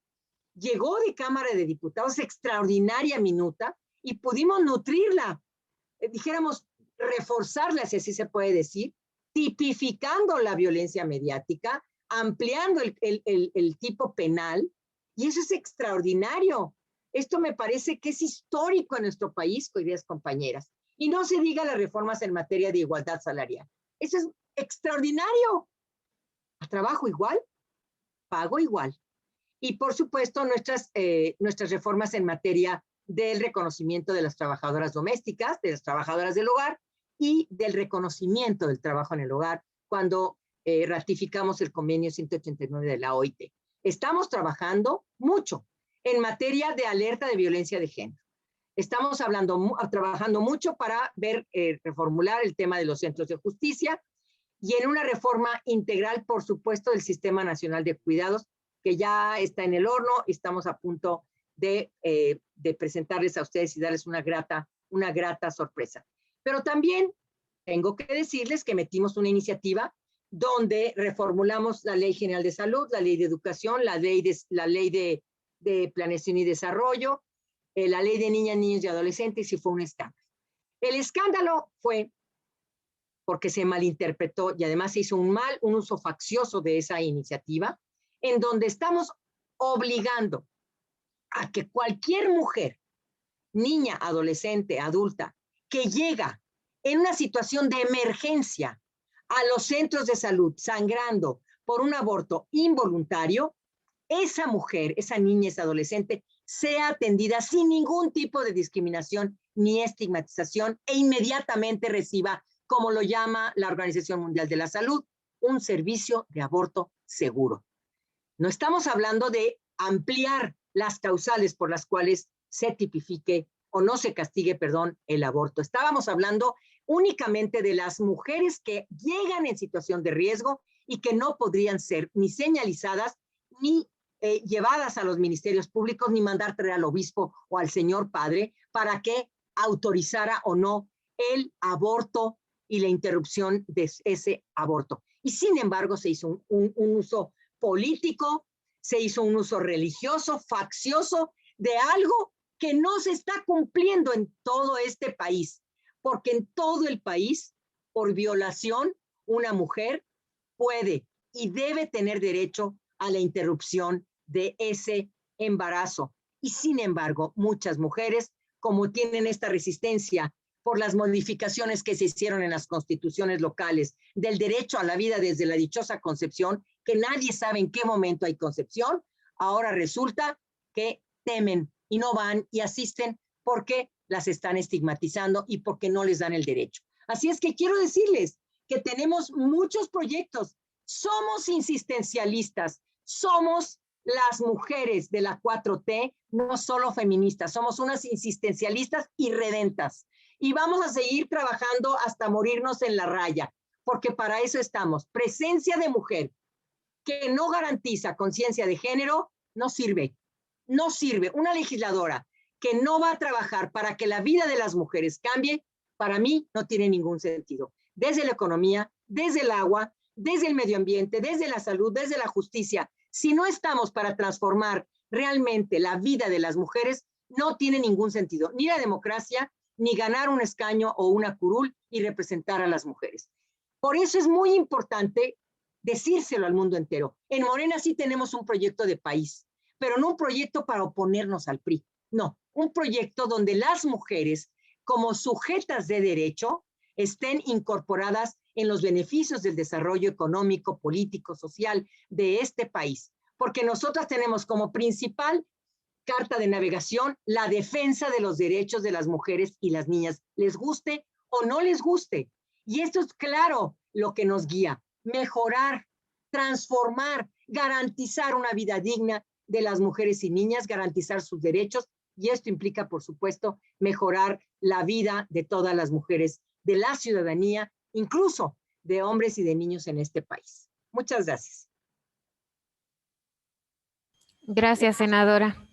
Llegó de Cámara de Diputados, extraordinaria minuta, y pudimos nutrirla, dijéramos, reforzarla, si así se puede decir, tipificando la violencia mediática, ampliando el tipo penal, y eso es extraordinario. Esto me parece que es histórico en nuestro país, queridas compañeras. Y no se diga las reformas en materia de igualdad salarial. Eso es extraordinario. A trabajo igual, pago igual. Y por supuesto nuestras reformas en materia del reconocimiento de las trabajadoras domésticas, de las trabajadoras del hogar, y del reconocimiento del trabajo en el hogar cuando ratificamos el convenio 189 de la OIT. Estamos trabajando mucho en materia de alerta de violencia de género. Estamos trabajando mucho para reformular el tema de los centros de justicia, y en una reforma integral, por supuesto, del Sistema Nacional de Cuidados, que ya está en el horno, y estamos a punto de presentarles a ustedes y darles una grata sorpresa. Pero también tengo que decirles que metimos una iniciativa donde reformulamos la Ley General de Salud, la Ley de Educación, la ley de Planeación y Desarrollo, la Ley de Niñas, Niños y Adolescentes, y fue un escándalo. El escándalo fue porque se malinterpretó, y además se hizo un uso faccioso de esa iniciativa, en donde estamos obligando a que cualquier mujer, niña, adolescente, adulta, que llega en una situación de emergencia a los centros de salud sangrando por un aborto involuntario, esa mujer, esa niña, esa adolescente, sea atendida sin ningún tipo de discriminación ni estigmatización, e inmediatamente reciba, como lo llama la Organización Mundial de la Salud, un servicio de aborto seguro. No estamos hablando de ampliar las causales por las cuales se tipifique o no se castigue, perdón, el aborto. Estábamos hablando únicamente de las mujeres que llegan en situación de riesgo y que no podrían ser ni señalizadas ni llevadas a los ministerios públicos ni mandar traer al obispo o al señor padre para que autorizara o no el aborto y la interrupción de ese aborto. Y sin embargo se hizo un uso político, se hizo un uso religioso, faccioso de algo que no se está cumpliendo en todo este país, porque en todo el país, por violación, una mujer puede y debe tener derecho a la interrupción de ese embarazo. Y sin embargo, muchas mujeres, como tienen esta resistencia por las modificaciones que se hicieron en las constituciones locales, del derecho a la vida desde la dichosa concepción, que nadie sabe en qué momento hay concepción, ahora resulta que temen y no van y asisten porque las están estigmatizando y porque no les dan el derecho. Así es que quiero decirles que tenemos muchos proyectos. Somos insistencialistas, somos las mujeres de la 4T, no solo feministas, somos unas insistencialistas y redentas. Y vamos a seguir trabajando hasta morirnos en la raya, porque para eso estamos. Presencia de mujer que no garantiza conciencia de género no sirve. No sirve. Una legisladora que no va a trabajar para que la vida de las mujeres cambie, para mí no tiene ningún sentido. Desde la economía, desde el agua, desde el medio ambiente, desde la salud, desde la justicia. Si no estamos para transformar realmente la vida de las mujeres, no tiene ningún sentido. Ni la democracia, ni ganar un escaño o una curul y representar a las mujeres. Por eso es muy importante decírselo al mundo entero. En Morena sí tenemos un proyecto de país, pero no un proyecto para oponernos al PRI. No, un proyecto donde las mujeres, como sujetas de derecho, estén incorporadas en los beneficios del desarrollo económico, político, social de este país. Porque nosotras tenemos como principal carta de navegación la defensa de los derechos de las mujeres y las niñas, les guste o no les guste. Y esto es claro lo que nos guía. Mejorar, transformar, garantizar una vida digna de las mujeres y niñas, garantizar sus derechos, y esto implica, por supuesto, mejorar la vida de todas las mujeres, de la ciudadanía, incluso de hombres y de niños en este país. Muchas gracias. Gracias, senadora.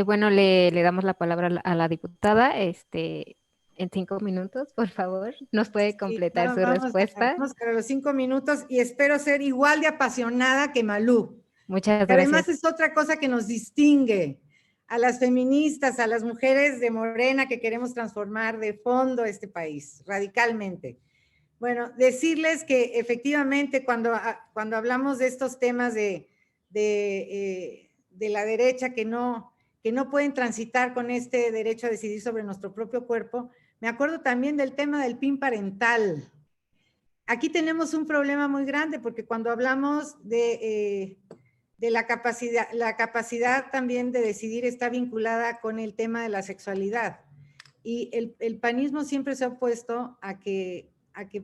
Bueno, le damos la palabra a la diputada. En 5 minutos, por favor, ¿nos puede completar su respuesta? Vamos para los 5 minutos y espero ser igual de apasionada que Malú. Muchas gracias. Además es otra cosa que nos distingue a las feministas, a las mujeres de Morena que queremos transformar de fondo este país, radicalmente. Bueno, decirles que efectivamente cuando hablamos de estos temas de la derecha que no pueden transitar con este derecho a decidir sobre nuestro propio cuerpo, me acuerdo también del tema del PIN parental. Aquí tenemos un problema muy grande porque cuando hablamos de la capacidad también de decidir está vinculada con el tema de la sexualidad. Y el panismo siempre se ha opuesto a que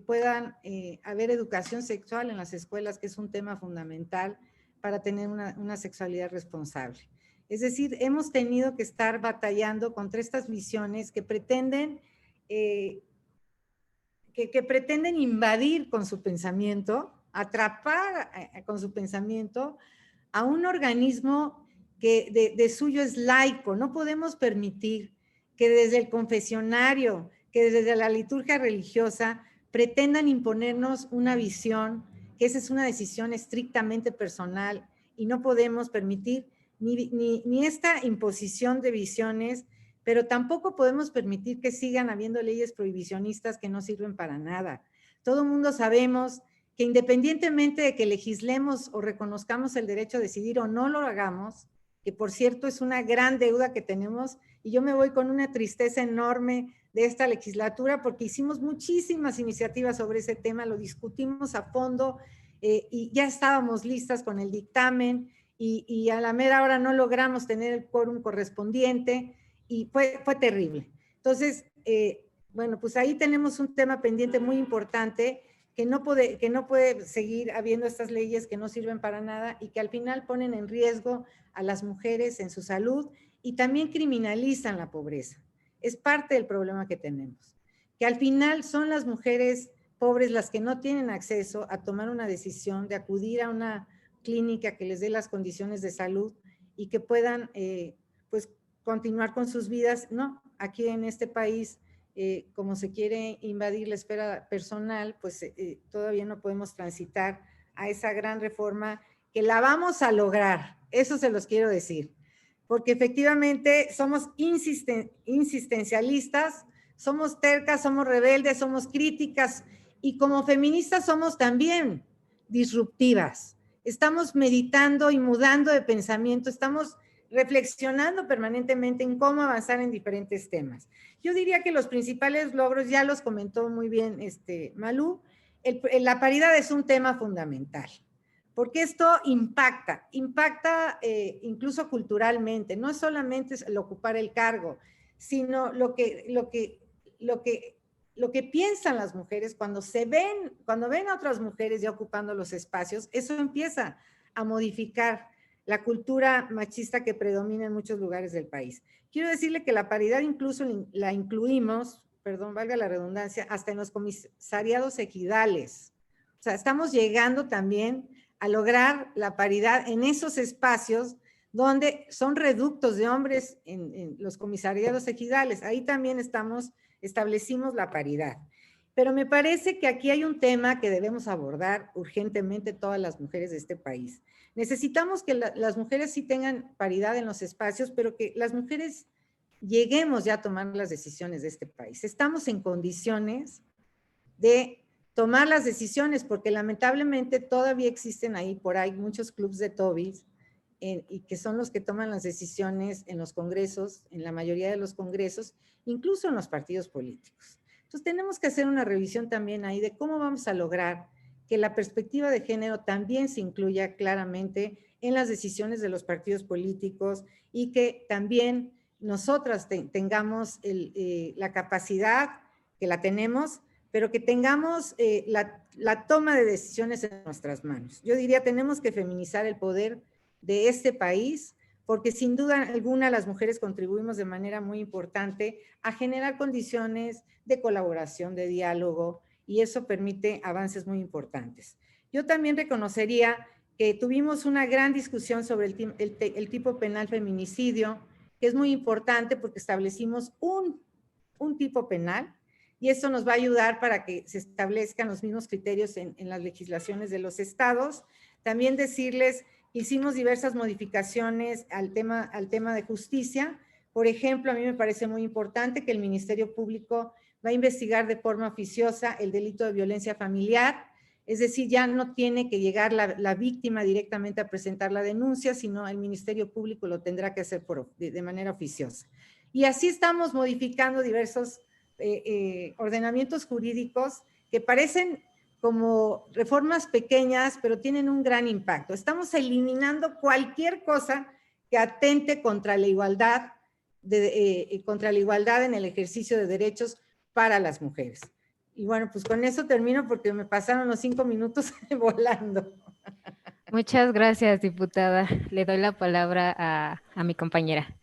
puedan haber educación sexual en las escuelas, que es un tema fundamental para tener una sexualidad responsable. Es decir, hemos tenido que estar batallando contra estas visiones que pretenden invadir con su pensamiento, atrapar con su pensamiento a un organismo que de suyo es laico. No podemos permitir que desde el confesionario, que desde la liturgia religiosa pretendan imponernos una visión, que esa es una decisión estrictamente personal y no podemos permitir ni esta imposición de visiones, pero tampoco podemos permitir que sigan habiendo leyes prohibicionistas que no sirven para nada. Todo el mundo sabemos que independientemente de que legislemos o reconozcamos el derecho a decidir o no lo hagamos, que por cierto es una gran deuda que tenemos, y yo me voy con una tristeza enorme de esta legislatura porque hicimos muchísimas iniciativas sobre ese tema, lo discutimos a fondo y ya estábamos listas con el dictamen y a la mera hora no logramos tener el quórum correspondiente y fue terrible. Entonces, bueno, pues ahí tenemos un tema pendiente muy importante que no puede seguir habiendo estas leyes que no sirven para nada y que al final ponen en riesgo a las mujeres en su salud y también criminalizan la pobreza. Es parte del problema que tenemos, que al final son las mujeres pobres las que no tienen acceso a tomar una decisión de acudir a una clínica que les dé las condiciones de salud y que puedan pues continuar con sus vidas. No, aquí en este país, como se quiere invadir la esfera personal, pues todavía no podemos transitar a esa gran reforma que la vamos a lograr, eso se los quiero decir, porque efectivamente somos insistencialistas, somos tercas, somos rebeldes, somos críticas y como feministas somos también disruptivas. Estamos meditando y mudando de pensamiento, estamos reflexionando permanentemente en cómo avanzar en diferentes temas. Yo diría que los principales logros, ya los comentó muy bien Malú, la paridad es un tema fundamental, porque esto impacta incluso culturalmente, no es solamente el ocupar el cargo, sino lo que piensan las mujeres cuando ven a otras mujeres ya ocupando los espacios, eso empieza a modificar la cultura machista que predomina en muchos lugares del país. Quiero decirle que la paridad incluso la incluimos, perdón, valga la redundancia, hasta en los comisariados ejidales. O sea, estamos llegando también a lograr la paridad en esos espacios donde son reductos de hombres en los comisariados ejidales. Ahí también establecimos la paridad. Pero me parece que aquí hay un tema que debemos abordar urgentemente todas las mujeres de este país. Necesitamos que las mujeres sí tengan paridad en los espacios, pero que las mujeres lleguemos ya a tomar las decisiones de este país. Estamos en condiciones de tomar las decisiones, porque lamentablemente todavía existen ahí por ahí muchos clubs de Tobis, y que son los que toman las decisiones en los congresos, en la mayoría de los congresos, incluso en los partidos políticos. Entonces tenemos que hacer una revisión también ahí de cómo vamos a lograr que la perspectiva de género también se incluya claramente en las decisiones de los partidos políticos y que también nosotras tengamos la capacidad, que la tenemos, pero que tengamos la toma de decisiones en nuestras manos. Yo diría, tenemos que feminizar el poder de este país, porque sin duda alguna las mujeres contribuimos de manera muy importante a generar condiciones de colaboración, de diálogo, y eso permite avances muy importantes. Yo también reconocería que tuvimos una gran discusión sobre el tipo penal feminicidio, que es muy importante porque establecimos un tipo penal, y eso nos va a ayudar para que se establezcan los mismos criterios en las legislaciones de los estados. También decirles que hicimos diversas modificaciones al tema de justicia. Por ejemplo, a mí me parece muy importante que el Ministerio Público va a investigar de forma oficiosa el delito de violencia familiar, es decir, ya no tiene que llegar la víctima directamente a presentar la denuncia, sino el Ministerio Público lo tendrá que hacer de manera oficiosa. Y así estamos modificando diversos ordenamientos jurídicos que parecen como reformas pequeñas, pero tienen un gran impacto. Estamos eliminando cualquier cosa que atente contra la igualdad, en el ejercicio de derechos para las mujeres. Y bueno, pues con eso termino porque me pasaron los 5 minutos volando. Muchas gracias, diputada. Le doy la palabra a mi compañera.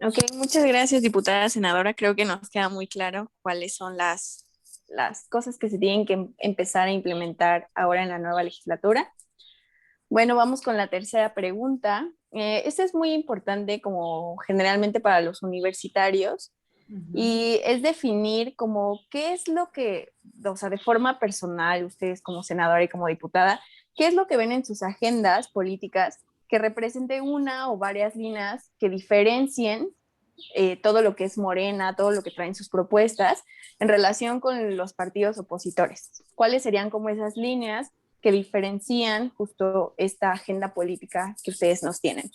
Ok, muchas gracias, diputada senadora. Creo que nos queda muy claro cuáles son las cosas que se tienen que empezar a implementar ahora en la nueva legislatura. Bueno, vamos con la tercera pregunta. Esta es muy importante como generalmente para los universitarios, y es definir como qué es lo que, o sea, de forma personal, ustedes como senadora y como diputada, qué es lo que ven en sus agendas políticas que represente una o varias líneas que diferencien todo lo que es Morena, todo lo que traen sus propuestas en relación con los partidos opositores. ¿Cuáles serían como esas líneas que diferencian justo esta agenda política que ustedes nos tienen?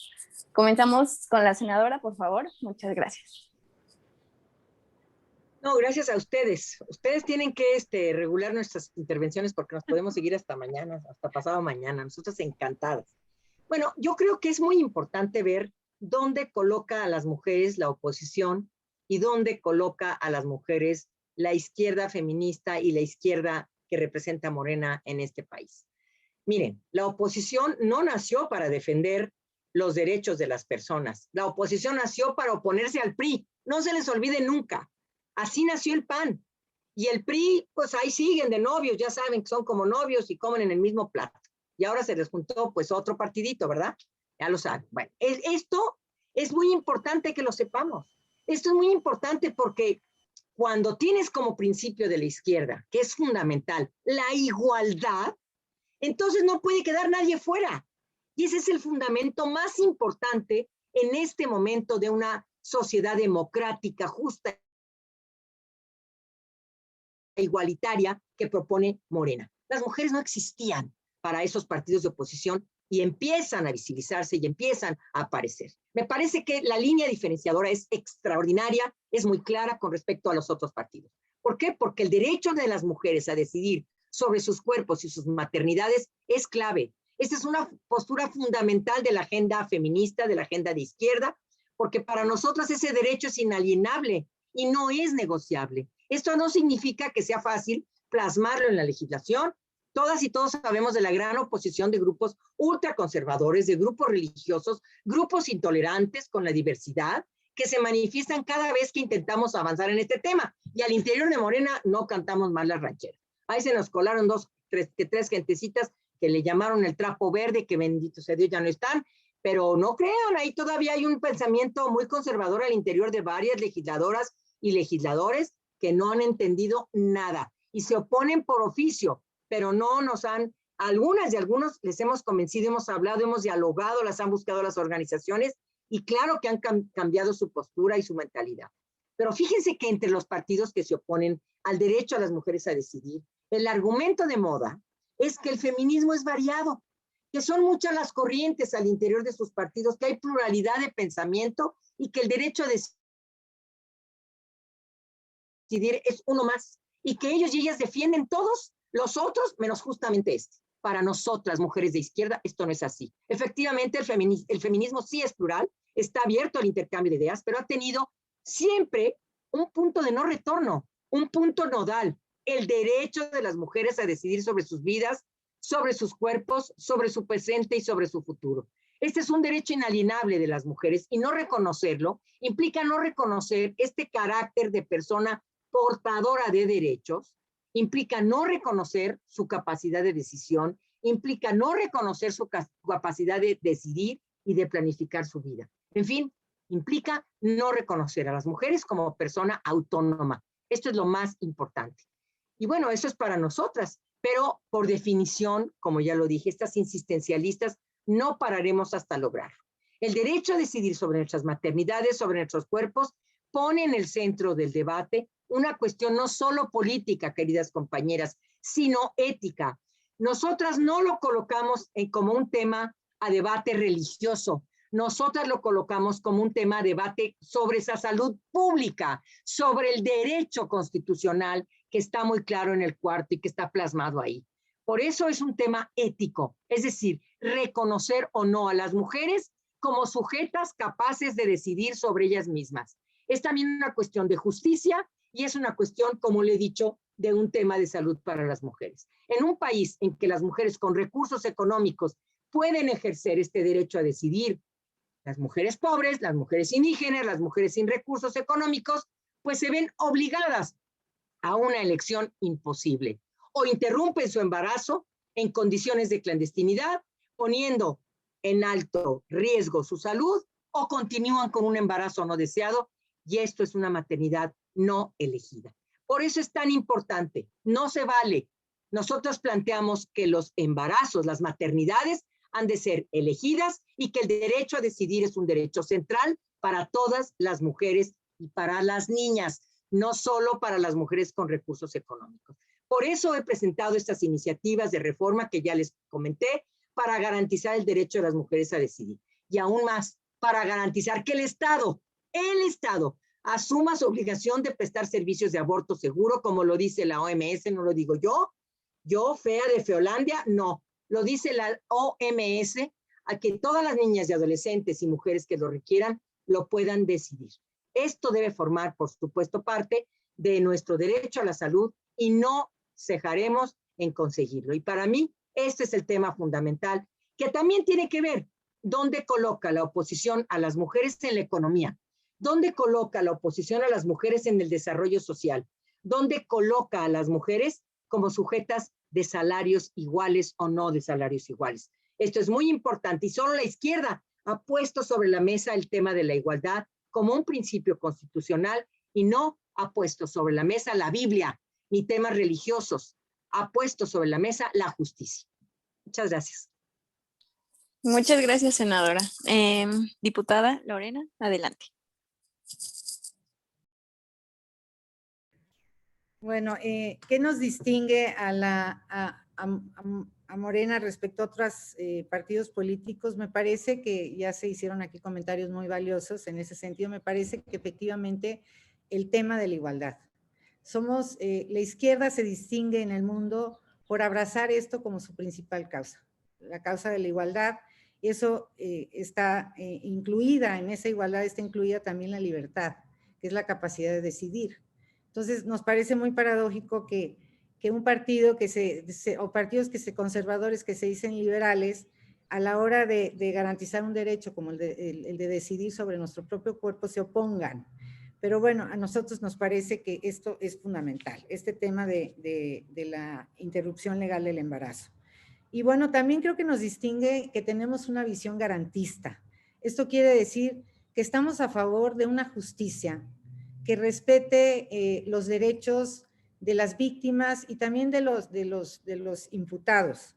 Comenzamos con la senadora, por favor. Muchas gracias. No, gracias a ustedes. Ustedes tienen que regular nuestras intervenciones porque nos podemos seguir hasta mañana, hasta pasado mañana. Nosotros encantadas. Bueno, yo creo que es muy importante ver dónde coloca a las mujeres la oposición y dónde coloca a las mujeres la izquierda feminista y la izquierda que representa a Morena en este país. Miren, la oposición no nació para defender los derechos de las personas. La oposición nació para oponerse al PRI. No se les olvide nunca. Así nació el PAN. Y el PRI, pues ahí siguen de novios, ya saben que son como novios y comen en el mismo plato. Y ahora se les juntó pues otro partidito, ¿verdad? Ya lo saben. Bueno, esto es muy importante que lo sepamos. Esto es muy importante porque cuando tienes como principio de la izquierda, que es fundamental, la igualdad, entonces no puede quedar nadie fuera. Y ese es el fundamento más importante en este momento de una sociedad democrática, justa e igualitaria que propone Morena. Las mujeres no existían para esos partidos de oposición y empiezan a visibilizarse y empiezan a aparecer. Me parece que la línea diferenciadora es extraordinaria, es muy clara con respecto a los otros partidos. ¿Por qué? Porque el derecho de las mujeres a decidir sobre sus cuerpos y sus maternidades es clave. Esta es una postura fundamental de la agenda feminista, de la agenda de izquierda, porque para nosotros ese derecho es inalienable y no es negociable. Esto no significa que sea fácil plasmarlo en la legislación. Todas y todos sabemos de la gran oposición de grupos ultraconservadores, de grupos religiosos, grupos intolerantes con la diversidad, que se manifiestan cada vez que intentamos avanzar en este tema. Y al interior de Morena no cantamos más las rancheras. Ahí se nos colaron tres gentecitas que le llamaron el trapo verde, que bendito sea Dios ya no están, pero no crean, ahí todavía hay un pensamiento muy conservador al interior de varias legisladoras y legisladores que no han entendido nada y se oponen por oficio, pero no nos han, algunas y algunos les hemos convencido, hemos hablado, hemos dialogado, las han buscado las organizaciones y claro que han cambiado su postura y su mentalidad. Pero fíjense que entre los partidos que se oponen al derecho a las mujeres a decidir, el argumento de moda es que el feminismo es variado, que son muchas las corrientes al interior de sus partidos, que hay pluralidad de pensamiento y que el derecho a decidir es uno más y que ellos y ellas defienden todos los otros menos justamente este. Para nosotras, mujeres de izquierda, esto no es así. Efectivamente, el feminismo sí es plural, está abierto al intercambio de ideas, pero ha tenido siempre un punto de no retorno, un punto nodal, el derecho de las mujeres a decidir sobre sus vidas, sobre sus cuerpos, sobre su presente y sobre su futuro. Este es un derecho inalienable de las mujeres y no reconocerlo implica no reconocer este carácter de persona portadora de derechos, implica no reconocer su capacidad de decisión, implica no reconocer su capacidad de decidir y de planificar su vida. En fin, implica no reconocer a las mujeres como persona autónoma. Esto es lo más importante. Y bueno, eso es para nosotras, pero por definición, como ya lo dije, estas insistencialistas no pararemos hasta lograrlo. El derecho a decidir sobre nuestras maternidades, sobre nuestros cuerpos, pone en el centro del debate una cuestión no solo política, queridas compañeras, sino ética. Nosotras no lo colocamos como un tema a debate religioso, nosotras lo colocamos como un tema a debate sobre esa salud pública, sobre el derecho constitucional que está muy claro en el cuarto y que está plasmado ahí. Por eso es un tema ético, es decir, reconocer o no a las mujeres como sujetas capaces de decidir sobre ellas mismas. Es también una cuestión de justicia y es una cuestión, como le he dicho, de un tema de salud para las mujeres. En un país en que las mujeres con recursos económicos pueden ejercer este derecho a decidir, las mujeres pobres, las mujeres indígenas, las mujeres sin recursos económicos, pues se ven obligadas a una elección imposible. O interrumpen su embarazo en condiciones de clandestinidad, poniendo en alto riesgo su salud, o continúan con un embarazo no deseado, y esto es una maternidad no elegida. Por eso es tan importante, no se vale. Nosotros planteamos que los embarazos, las maternidades, han de ser elegidas y que el derecho a decidir es un derecho central para todas las mujeres y para las niñas, no solo para las mujeres con recursos económicos. Por eso he presentado estas iniciativas de reforma que ya les comenté, para garantizar el derecho de las mujeres a decidir. Y aún más, para garantizar que el Estado asuma su obligación de prestar servicios de aborto seguro, como lo dice la OMS, no lo digo yo fea de Feolandia, no, lo dice la OMS, a que todas las niñas y adolescentes y mujeres que lo requieran lo puedan decidir. Esto debe formar, por supuesto, parte de nuestro derecho a la salud y no cejaremos en conseguirlo. Y para mí, este es el tema fundamental, que también tiene que ver ¿Dónde coloca la oposición a las mujeres en la economía? ¿Dónde coloca la oposición a las mujeres en el desarrollo social? ¿Dónde coloca a las mujeres como sujetas de salarios iguales o no de salarios iguales? Esto es muy importante y solo la izquierda ha puesto sobre la mesa el tema de la igualdad como un principio constitucional y no ha puesto sobre la mesa la Biblia ni temas religiosos. Ha puesto sobre la mesa la justicia. Muchas gracias. Muchas gracias, senadora. Diputada Lorena, adelante. Bueno, ¿qué nos distingue a Morena respecto a otros partidos políticos? Me parece que ya se hicieron aquí comentarios muy valiosos en ese sentido. Me parece que efectivamente el tema de la igualdad. La izquierda se distingue en el mundo por abrazar esto como su principal causa, la causa de la igualdad. Eso está incluida, en esa igualdad está incluida también la libertad, que es la capacidad de decidir. Entonces, nos parece muy paradójico que un partido o partidos conservadores que se dicen liberales, a la hora de garantizar un derecho como el de decidir sobre nuestro propio cuerpo, se opongan. Pero bueno, a nosotros nos parece que esto es fundamental, este tema de la interrupción legal del embarazo. Y bueno, también creo que nos distingue que tenemos una visión garantista. Esto quiere decir que estamos a favor de una justicia que respete los derechos de las víctimas y también de los imputados.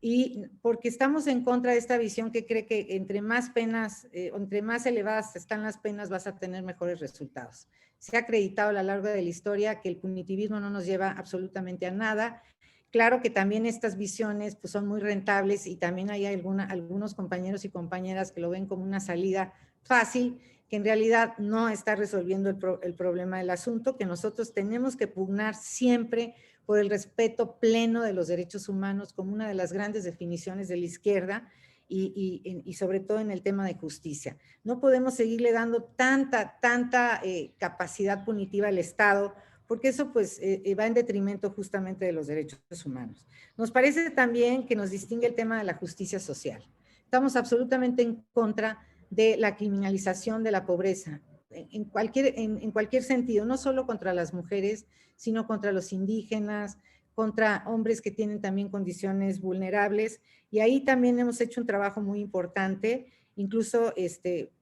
Y porque estamos en contra de esta visión que cree que entre más penas, entre más elevadas están las penas, vas a tener mejores resultados. Se ha acreditado a lo largo de la historia que el punitivismo no nos lleva absolutamente a nada. Claro que también estas visiones pues, son muy rentables y también hay algunos compañeros y compañeras que lo ven como una salida fácil, que en realidad no está resolviendo el problema del asunto, que nosotros tenemos que pugnar siempre por el respeto pleno de los derechos humanos como una de las grandes definiciones de la izquierda y sobre todo en el tema de justicia. No podemos seguirle dando tanta capacidad punitiva al Estado, porque eso pues va en detrimento justamente de los derechos humanos. Nos parece también que nos distingue el tema de la justicia social. Estamos absolutamente en contra de la criminalización de la pobreza, en cualquier sentido, no solo contra las mujeres, sino contra los indígenas, contra hombres que tienen también condiciones vulnerables. Y ahí también hemos hecho un trabajo muy importante. Incluso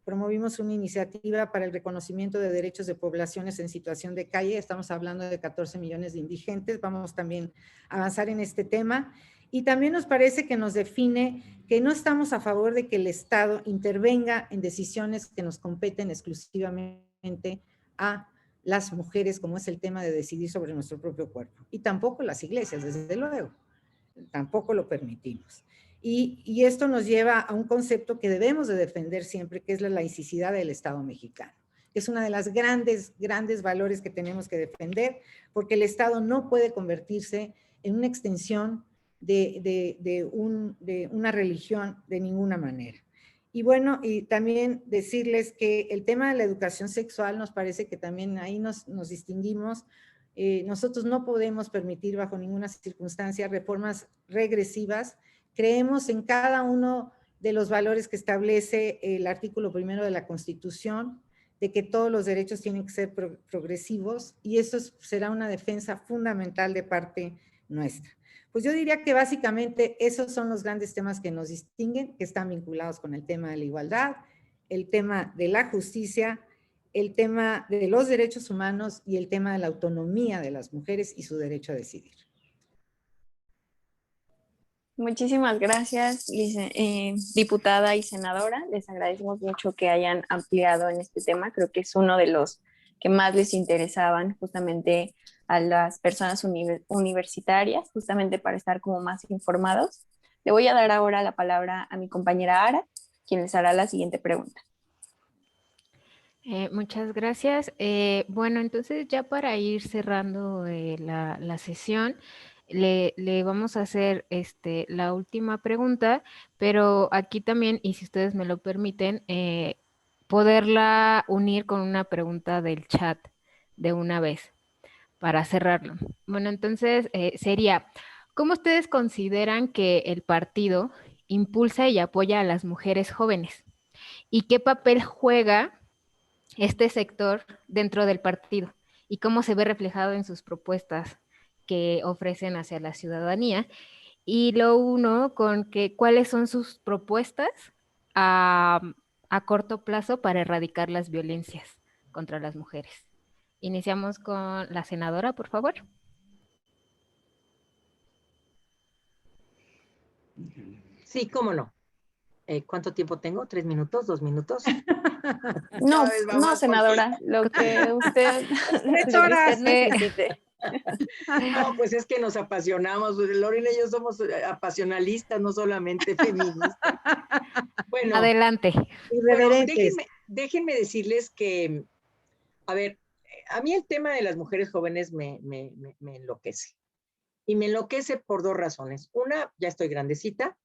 promovimos una iniciativa para el reconocimiento de derechos de poblaciones en situación de calle. Estamos hablando de 14 millones de indigentes. Vamos también a avanzar en este tema. Y también nos parece que nos define que no estamos a favor de que el Estado intervenga en decisiones que nos competen exclusivamente a las mujeres, como es el tema de decidir sobre nuestro propio cuerpo. Y tampoco las iglesias, desde luego. Tampoco lo permitimos. Y esto nos lleva a un concepto que debemos de defender siempre, que es la laicidad del Estado mexicano. Es una de las grandes valores que tenemos que defender, porque el Estado no puede convertirse en una extensión de una religión de ninguna manera. Y bueno, y también decirles que el tema de la educación sexual nos parece que también ahí nos distinguimos. Nosotros no podemos permitir bajo ninguna circunstancia reformas regresivas. Creemos en cada uno de los valores que establece el artículo 1 de la Constitución, de que todos los derechos tienen que ser progresivos, y eso será una defensa fundamental de parte nuestra. Pues yo diría que básicamente esos son los grandes temas que nos distinguen, que están vinculados con el tema de la igualdad, el tema de la justicia, el tema de los derechos humanos y el tema de la autonomía de las mujeres y su derecho a decidir. Muchísimas gracias, diputada y senadora. Les agradecemos mucho que hayan ampliado en este tema. Creo que es uno de los que más les interesaban justamente a las personas universitarias, justamente para estar como más informados. Le voy a dar ahora la palabra a mi compañera Ara, quien les hará la siguiente pregunta. Muchas gracias. Bueno, entonces ya para ir cerrando la sesión, le vamos a hacer la última pregunta, pero aquí también, y si ustedes me lo permiten, poderla unir con una pregunta del chat de una vez para cerrarlo. Bueno, entonces sería, ¿cómo ustedes consideran que el partido impulsa y apoya a las mujeres jóvenes? ¿Y qué papel juega este sector dentro del partido? ¿Y cómo se ve reflejado en sus propuestas que ofrecen hacia la ciudadanía? Y lo uno con que cuáles son sus propuestas a, a corto plazo para erradicar las violencias contra las mujeres. Iniciamos con la senadora, por favor. Sí, cómo no. ¿Cuánto tiempo tengo? ¿3 minutos? ¿2 minutos? No, Cada vez va no, más senadora, lo que usted, 3 lo que horas. usted necesite. No, pues es que nos apasionamos. Lorena y yo somos apasionalistas, no solamente feministas. Bueno, Adelante. Irreverentes. déjenme decirles que, a ver, a mí el tema de las mujeres jóvenes me enloquece. Y me enloquece por 2 razones. Una, ya estoy grandecita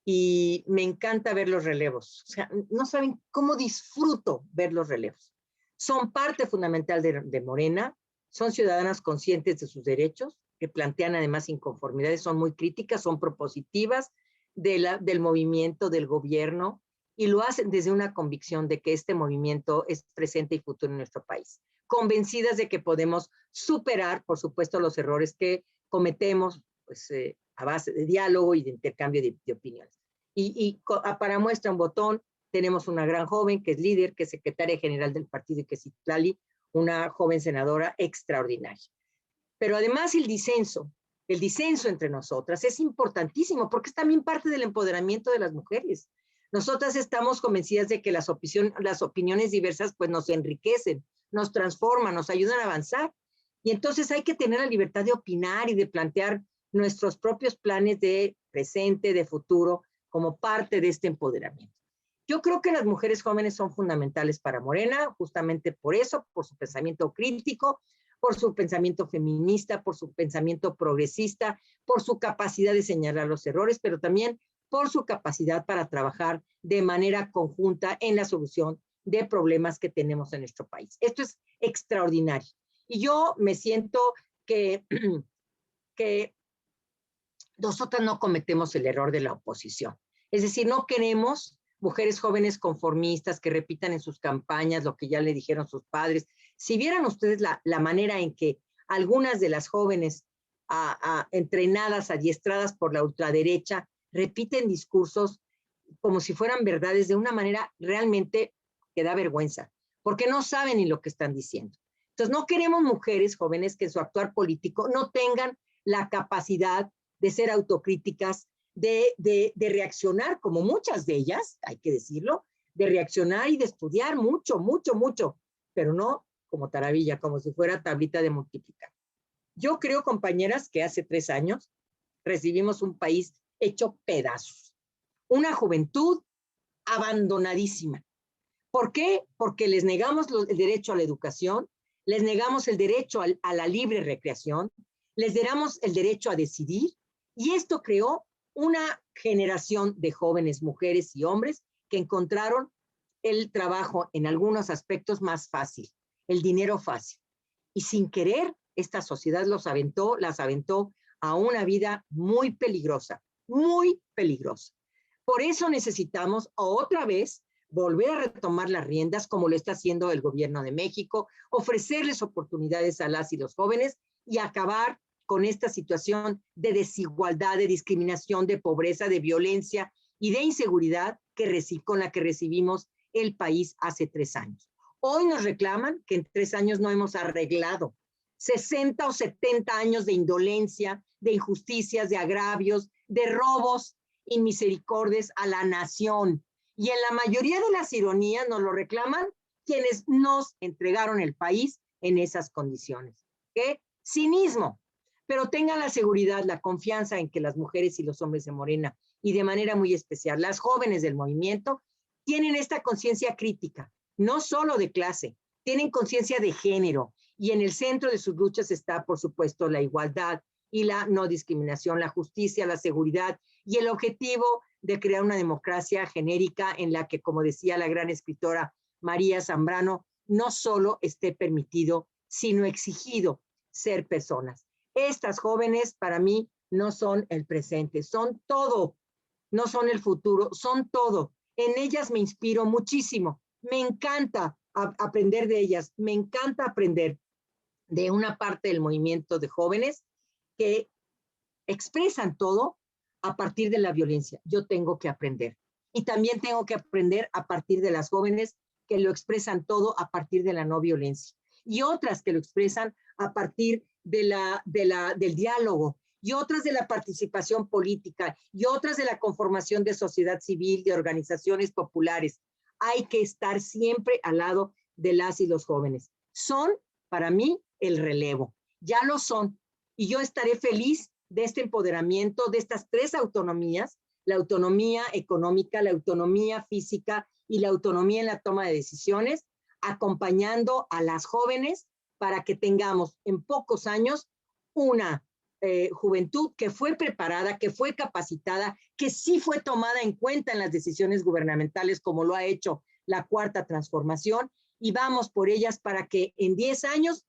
y me encanta ver los relevos. O sea, no saben cómo disfruto ver los relevos. Son parte fundamental de Morena, son ciudadanas conscientes de sus derechos, que plantean además inconformidades, son muy críticas, son propositivas del movimiento, del gobierno, y lo hacen desde una convicción de que este movimiento es presente y futuro en nuestro país. Convencidas de que podemos superar, por supuesto, los errores que cometemos, pues, a base de diálogo y de intercambio de opiniones. Y para muestra un botón, tenemos una gran joven que es líder, que es secretaria general del partido y que es Citlali, una joven senadora extraordinaria. Pero además el disenso entre nosotras es importantísimo porque es también parte del empoderamiento de las mujeres. Nosotras estamos convencidas de que las opiniones diversas pues nos enriquecen, nos transforman, nos ayudan a avanzar. Y entonces hay que tener la libertad de opinar y de plantear nuestros propios planes de presente, de futuro, como parte de este empoderamiento. Yo creo que las mujeres jóvenes son fundamentales para Morena, justamente por eso, por su pensamiento crítico, por su pensamiento feminista, por su pensamiento progresista, por su capacidad de señalar los errores, pero también por su capacidad para trabajar de manera conjunta en la solución de problemas que tenemos en nuestro país. Esto es extraordinario. Y yo me siento que nosotras no cometemos el error de la oposición. Es decir, no queremos mujeres jóvenes conformistas que repitan en sus campañas lo que ya le dijeron sus padres. Si vieran ustedes la manera en que algunas de las jóvenes entrenadas, adiestradas por la ultraderecha, repiten discursos como si fueran verdades de una manera realmente que da vergüenza, porque no saben ni lo que están diciendo. Entonces, no queremos mujeres jóvenes que en su actuar político no tengan la capacidad de ser autocríticas, de reaccionar, como muchas de ellas, hay que decirlo, de reaccionar y de estudiar mucho, pero no como taravilla, como si fuera tablita de multiplicar. Yo creo, compañeras, que hace 3 años recibimos un país hecho pedazos, una juventud abandonadísima. ¿Por qué? Porque les negamos el derecho a la educación, les negamos el derecho a la libre recreación, les negamos el derecho a decidir, y esto creó una generación de jóvenes, mujeres y hombres que encontraron el trabajo en algunos aspectos más fácil, el dinero fácil. Y sin querer, esta sociedad las aventó a una vida muy peligrosa, muy peligrosa. Por eso necesitamos otra vez volver a retomar las riendas como lo está haciendo el gobierno de México, ofrecerles oportunidades a las y los jóvenes y acabar con esta situación de desigualdad, de discriminación, de pobreza, de violencia y de inseguridad con la que recibimos el país hace 3 años. Hoy nos reclaman que en 3 años no hemos arreglado 60 o 70 años de indolencia, de injusticias, de agravios, de robos y misericordias a la nación. Y en la mayoría de las ironías nos lo reclaman quienes nos entregaron el país en esas condiciones. ¿Qué? Cinismo. Pero tengan la seguridad, la confianza en que las mujeres y los hombres de Morena, y de manera muy especial las jóvenes del movimiento, tienen esta conciencia crítica, no solo de clase, tienen conciencia de género, y en el centro de sus luchas está, por supuesto, la igualdad y la no discriminación, la justicia, la seguridad y el objetivo de crear una democracia genérica en la que, como decía la gran escritora María Zambrano, no solo esté permitido, sino exigido ser personas. Estas jóvenes, para mí, no son el presente, son todo no son el futuro, son todo. En ellas me inspiro muchísimo. Me encanta aprender de ellas, me encanta aprender de una parte del movimiento de jóvenes que expresan todo a partir de la violencia. Yo tengo que aprender. Y también tengo que aprender a partir de las jóvenes que lo expresan todo a partir de la no violencia. Y otras que lo expresan a partir del diálogo, y otras de la participación política, y otras de la conformación de sociedad civil, de organizaciones populares. Hay que estar siempre al lado de las y los jóvenes. Son, para mí, el relevo. Ya lo son. Y yo estaré feliz de este empoderamiento, de estas tres autonomías, la autonomía económica, la autonomía física y la autonomía en la toma de decisiones, acompañando a las jóvenes para que tengamos en pocos años una juventud que fue preparada, que fue capacitada, que sí fue tomada en cuenta en las decisiones gubernamentales, como lo ha hecho la Cuarta Transformación, y vamos por ellas para que en 10 años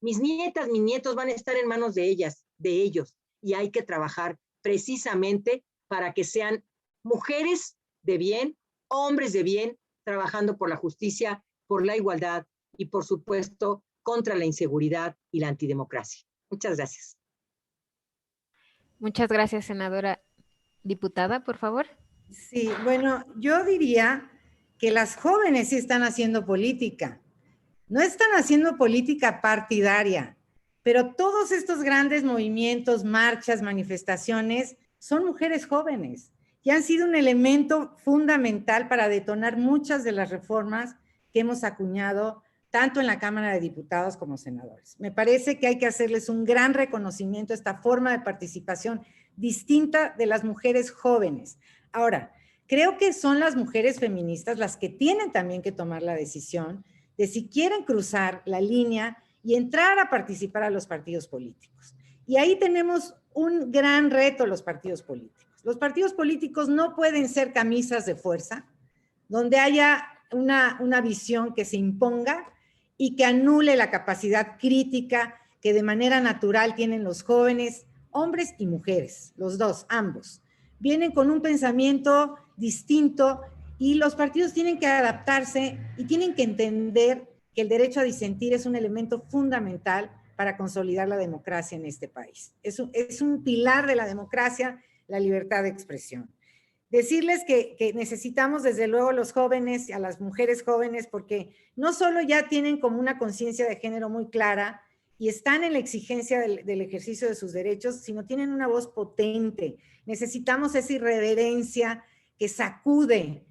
mis nietas, mis nietos van a estar en manos de ellas, de ellos, y hay que trabajar precisamente para que sean mujeres de bien, hombres de bien, trabajando por la justicia, por la igualdad y, por supuesto, contra la inseguridad y la antidemocracia. Muchas gracias. Muchas gracias, senadora. Diputada, por favor. Sí, bueno, yo diría que las jóvenes sí están haciendo política. No están haciendo política partidaria, pero todos estos grandes movimientos, marchas, manifestaciones, son mujeres jóvenes y han sido un elemento fundamental para detonar muchas de las reformas que hemos acuñado tanto en la Cámara de Diputados como senadores. Me parece que hay que hacerles un gran reconocimiento a esta forma de participación distinta de las mujeres jóvenes. Ahora, creo que son las mujeres feministas las que tienen también que tomar la decisión de si quieren cruzar la línea y entrar a participar a los partidos políticos. Y ahí tenemos un gran reto los partidos políticos. Los partidos políticos no pueden ser camisas de fuerza, donde haya una visión que se imponga y que anule la capacidad crítica que de manera natural tienen los jóvenes, hombres y mujeres, los dos, ambos. Vienen con un pensamiento distinto y los partidos tienen que adaptarse y tienen que entender que el derecho a disentir es un elemento fundamental para consolidar la democracia en este país. Es un pilar de la democracia, la libertad de expresión. Decirles que necesitamos desde luego los jóvenes, a las mujeres jóvenes, porque no solo ya tienen como una conciencia de género muy clara y están en la exigencia del ejercicio de sus derechos, sino tienen una voz potente. Necesitamos esa irreverencia que sacude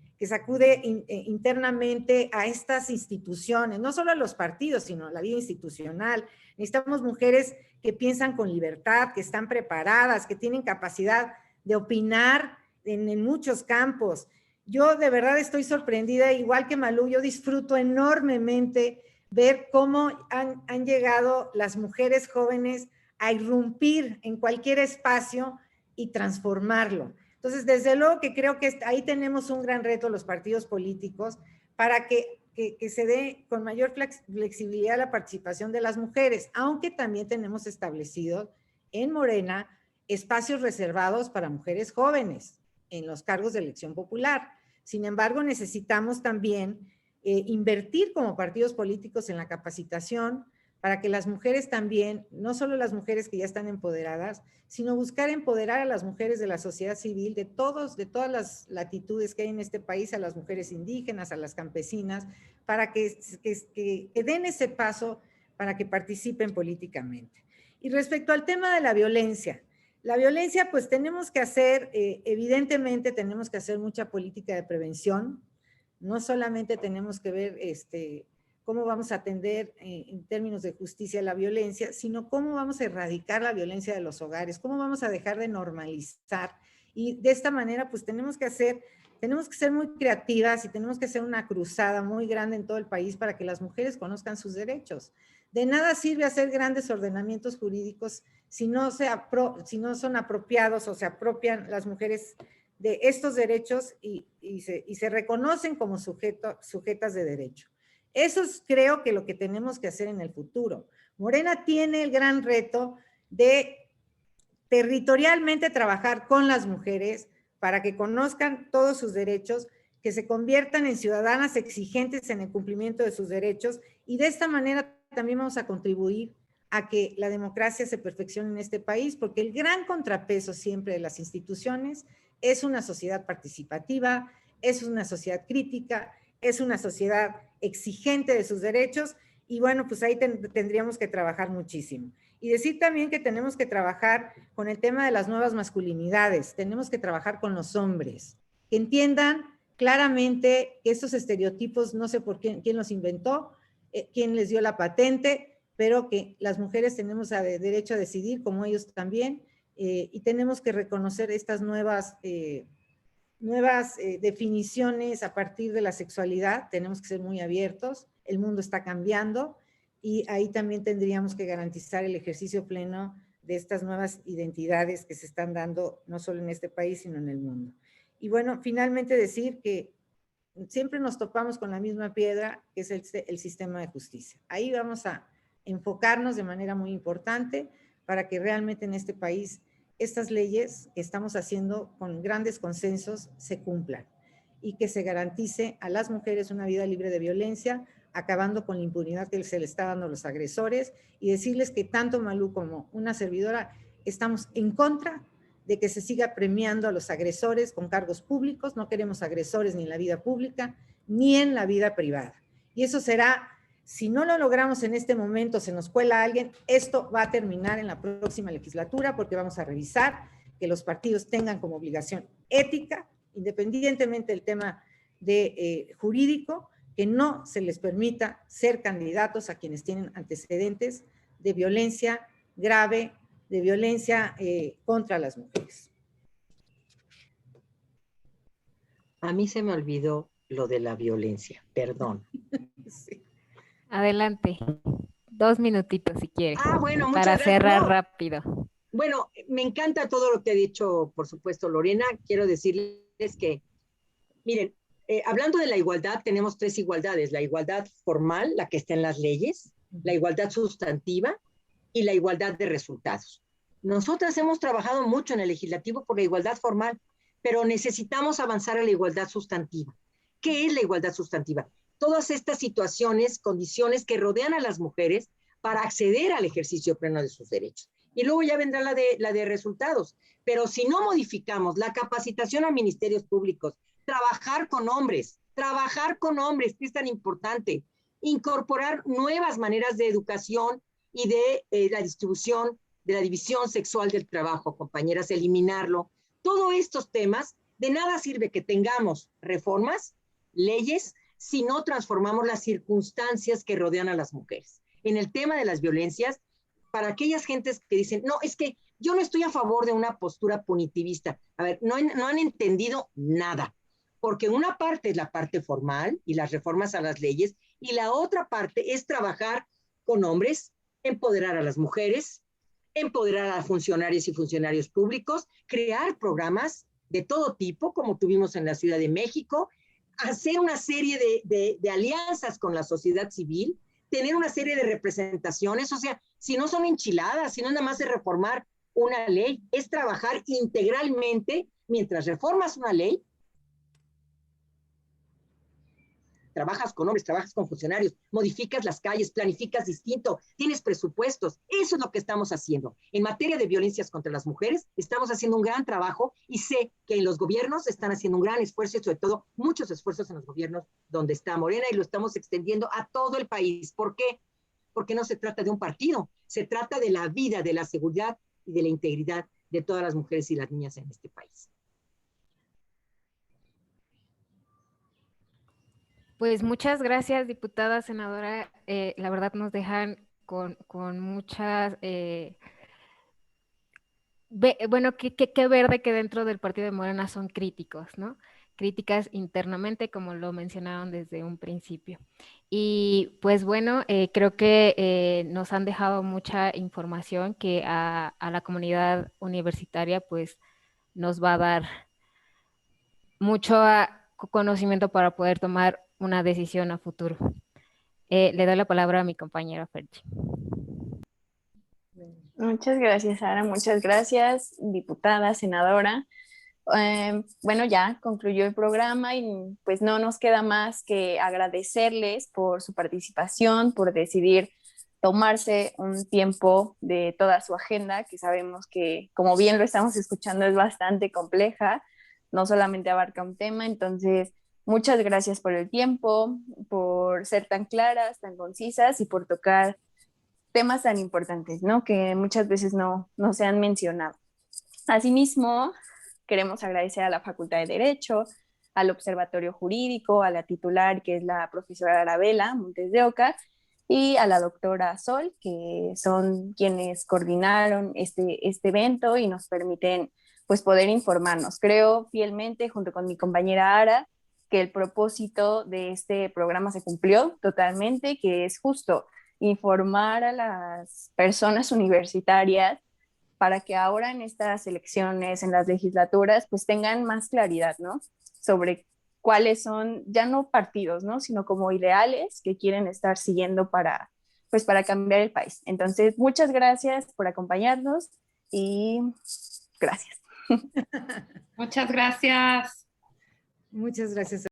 internamente a estas instituciones, no solo a los partidos, sino a la vida institucional. Necesitamos mujeres que piensan con libertad, que están preparadas, que tienen capacidad de opinar en muchos campos. Yo de verdad estoy sorprendida, igual que Malú, yo disfruto enormemente ver cómo han llegado las mujeres jóvenes a irrumpir en cualquier espacio y transformarlo. Entonces, desde luego que creo que ahí tenemos un gran reto los partidos políticos para que se dé con mayor flexibilidad la participación de las mujeres, aunque también tenemos establecido en Morena espacios reservados para mujeres jóvenes en los cargos de elección popular. Sin embargo, necesitamos también invertir como partidos políticos en la capacitación para que las mujeres también, no solo las mujeres que ya están empoderadas, sino buscar empoderar a las mujeres de la sociedad civil, de todas las latitudes que hay en este país, a las mujeres indígenas, a las campesinas, para que den ese paso para que participen políticamente. Y respecto al tema de la violencia, pues tenemos que hacer, evidentemente tenemos que hacer mucha política de prevención, no solamente tenemos que ver cómo vamos a atender en términos de justicia la violencia, sino cómo vamos a erradicar la violencia de los hogares, cómo vamos a dejar de normalizar. Y de esta manera, pues tenemos que ser muy creativas y tenemos que hacer una cruzada muy grande en todo el país para que las mujeres conozcan sus derechos. De nada sirve hacer grandes ordenamientos jurídicos si no son apropiados o se apropian las mujeres de estos derechos y se reconocen como sujetas de derecho. Eso es, creo que lo que tenemos que hacer en el futuro. Morena tiene el gran reto de territorialmente trabajar con las mujeres para que conozcan todos sus derechos, que se conviertan en ciudadanas exigentes en el cumplimiento de sus derechos, y de esta manera también vamos a contribuir a que la democracia se perfeccione en este país, porque el gran contrapeso siempre de las instituciones es una sociedad participativa, es una sociedad crítica, es una sociedad exigente de sus derechos, y bueno, pues ahí tendríamos que trabajar muchísimo. Y decir también que tenemos que trabajar con el tema de las nuevas masculinidades, tenemos que trabajar con los hombres, que entiendan claramente que estos estereotipos, no sé por quién los inventó, quién les dio la patente, pero que las mujeres tenemos derecho a decidir, como ellos también, y tenemos que reconocer estas nuevas definiciones a partir de la sexualidad. Tenemos que ser muy abiertos, el mundo está cambiando, y ahí también tendríamos que garantizar el ejercicio pleno de estas nuevas identidades que se están dando no solo en este país, sino en el mundo. Y bueno, finalmente decir que siempre nos topamos con la misma piedra, que es el sistema de justicia. Ahí vamos a enfocarnos de manera muy importante para que realmente en este país estas leyes que estamos haciendo con grandes consensos se cumplan y que se garantice a las mujeres una vida libre de violencia, acabando con la impunidad que se le está dando a los agresores, y decirles que tanto Malú como una servidora estamos en contra de que se siga premiando a los agresores con cargos públicos. No queremos agresores ni en la vida pública ni en la vida privada. Y eso será, si no lo logramos en este momento, se nos cuela alguien, esto va a terminar en la próxima legislatura, porque vamos a revisar que los partidos tengan como obligación ética, independientemente del tema jurídico, que no se les permita ser candidatos a quienes tienen antecedentes de violencia grave, de violencia contra las mujeres. A mí se me olvidó lo de la violencia, perdón. Sí. Adelante, 2 minutitos si quieres. Bueno, para cerrar rápido. Bueno, me encanta todo lo que ha dicho, por supuesto, Lorena. Quiero decirles que, miren, hablando de la igualdad, tenemos 3 igualdades: la igualdad formal, la que está en las leyes, la igualdad sustantiva y la igualdad de resultados. Nosotras hemos trabajado mucho en el legislativo por la igualdad formal, pero necesitamos avanzar a la igualdad sustantiva. ¿Qué es la igualdad sustantiva? Todas estas situaciones, condiciones que rodean a las mujeres para acceder al ejercicio pleno de sus derechos. Y luego ya vendrá la de resultados. Pero si no modificamos la capacitación a ministerios públicos, trabajar con hombres, que es tan importante, incorporar nuevas maneras de educación y de la distribución, de la división sexual del trabajo, compañeras, eliminarlo. Todos estos temas, de nada sirve que tengamos reformas, leyes, si no transformamos las circunstancias que rodean a las mujeres. En el tema de las violencias, para aquellas gentes que dicen, no, es que yo no estoy a favor de una postura punitivista. A ver, no han entendido nada, porque una parte es la parte formal y las reformas a las leyes, y la otra parte es trabajar con hombres, empoderar a las mujeres, empoderar a funcionarios y funcionarios públicos, crear programas de todo tipo, como tuvimos en la Ciudad de México, hacer una serie de alianzas con la sociedad civil, tener una serie de representaciones. O sea, si no son enchiladas, si no nada más es reformar una ley, es trabajar integralmente. Mientras reformas una ley, trabajas con hombres, trabajas con funcionarios, modificas las calles, planificas distinto, tienes presupuestos. Eso es lo que estamos haciendo. En materia de violencias contra las mujeres, estamos haciendo un gran trabajo, y sé que en los gobiernos están haciendo un gran esfuerzo, y sobre todo muchos esfuerzos en los gobiernos donde está Morena, y lo estamos extendiendo a todo el país. ¿Por qué? Porque no se trata de un partido, se trata de la vida, de la seguridad y de la integridad de todas las mujeres y las niñas en este país. Pues muchas gracias, diputada, senadora. La verdad nos dejan con muchas... bueno, que ver de que dentro del partido de Morena son críticos, ¿no? Críticas internamente, como lo mencionaron desde un principio. Y pues bueno, creo que nos han dejado mucha información que a la comunidad universitaria pues nos va a dar mucho conocimiento para poder tomar una decisión a futuro. Le doy la palabra a mi compañera Fergie. Muchas gracias, Sara. Muchas gracias, diputada, senadora. Bueno, ya concluyó el programa y pues no nos queda más que agradecerles por su participación, por decidir tomarse un tiempo de toda su agenda, que sabemos que, como bien lo estamos escuchando, es bastante compleja, no solamente abarca un tema. Entonces, muchas gracias por el tiempo, por ser tan claras, tan concisas y por tocar temas tan importantes, ¿no? Que muchas veces no se han mencionado. Asimismo, queremos agradecer a la Facultad de Derecho, al Observatorio Jurídico, a la titular, que es la profesora Arabela Montes de Oca, y a la doctora Sol, que son quienes coordinaron este evento y nos permiten pues poder informarnos. Creo fielmente, junto con mi compañera Ara, que el propósito de este programa se cumplió totalmente, que es justo informar a las personas universitarias para que ahora en estas elecciones, en las legislaturas, pues tengan más claridad, ¿no? Sobre cuáles son, ya no partidos, ¿no? Sino como ideales que quieren estar siguiendo pues para cambiar el país. Entonces, muchas gracias por acompañarnos y gracias. Muchas gracias. Muchas gracias.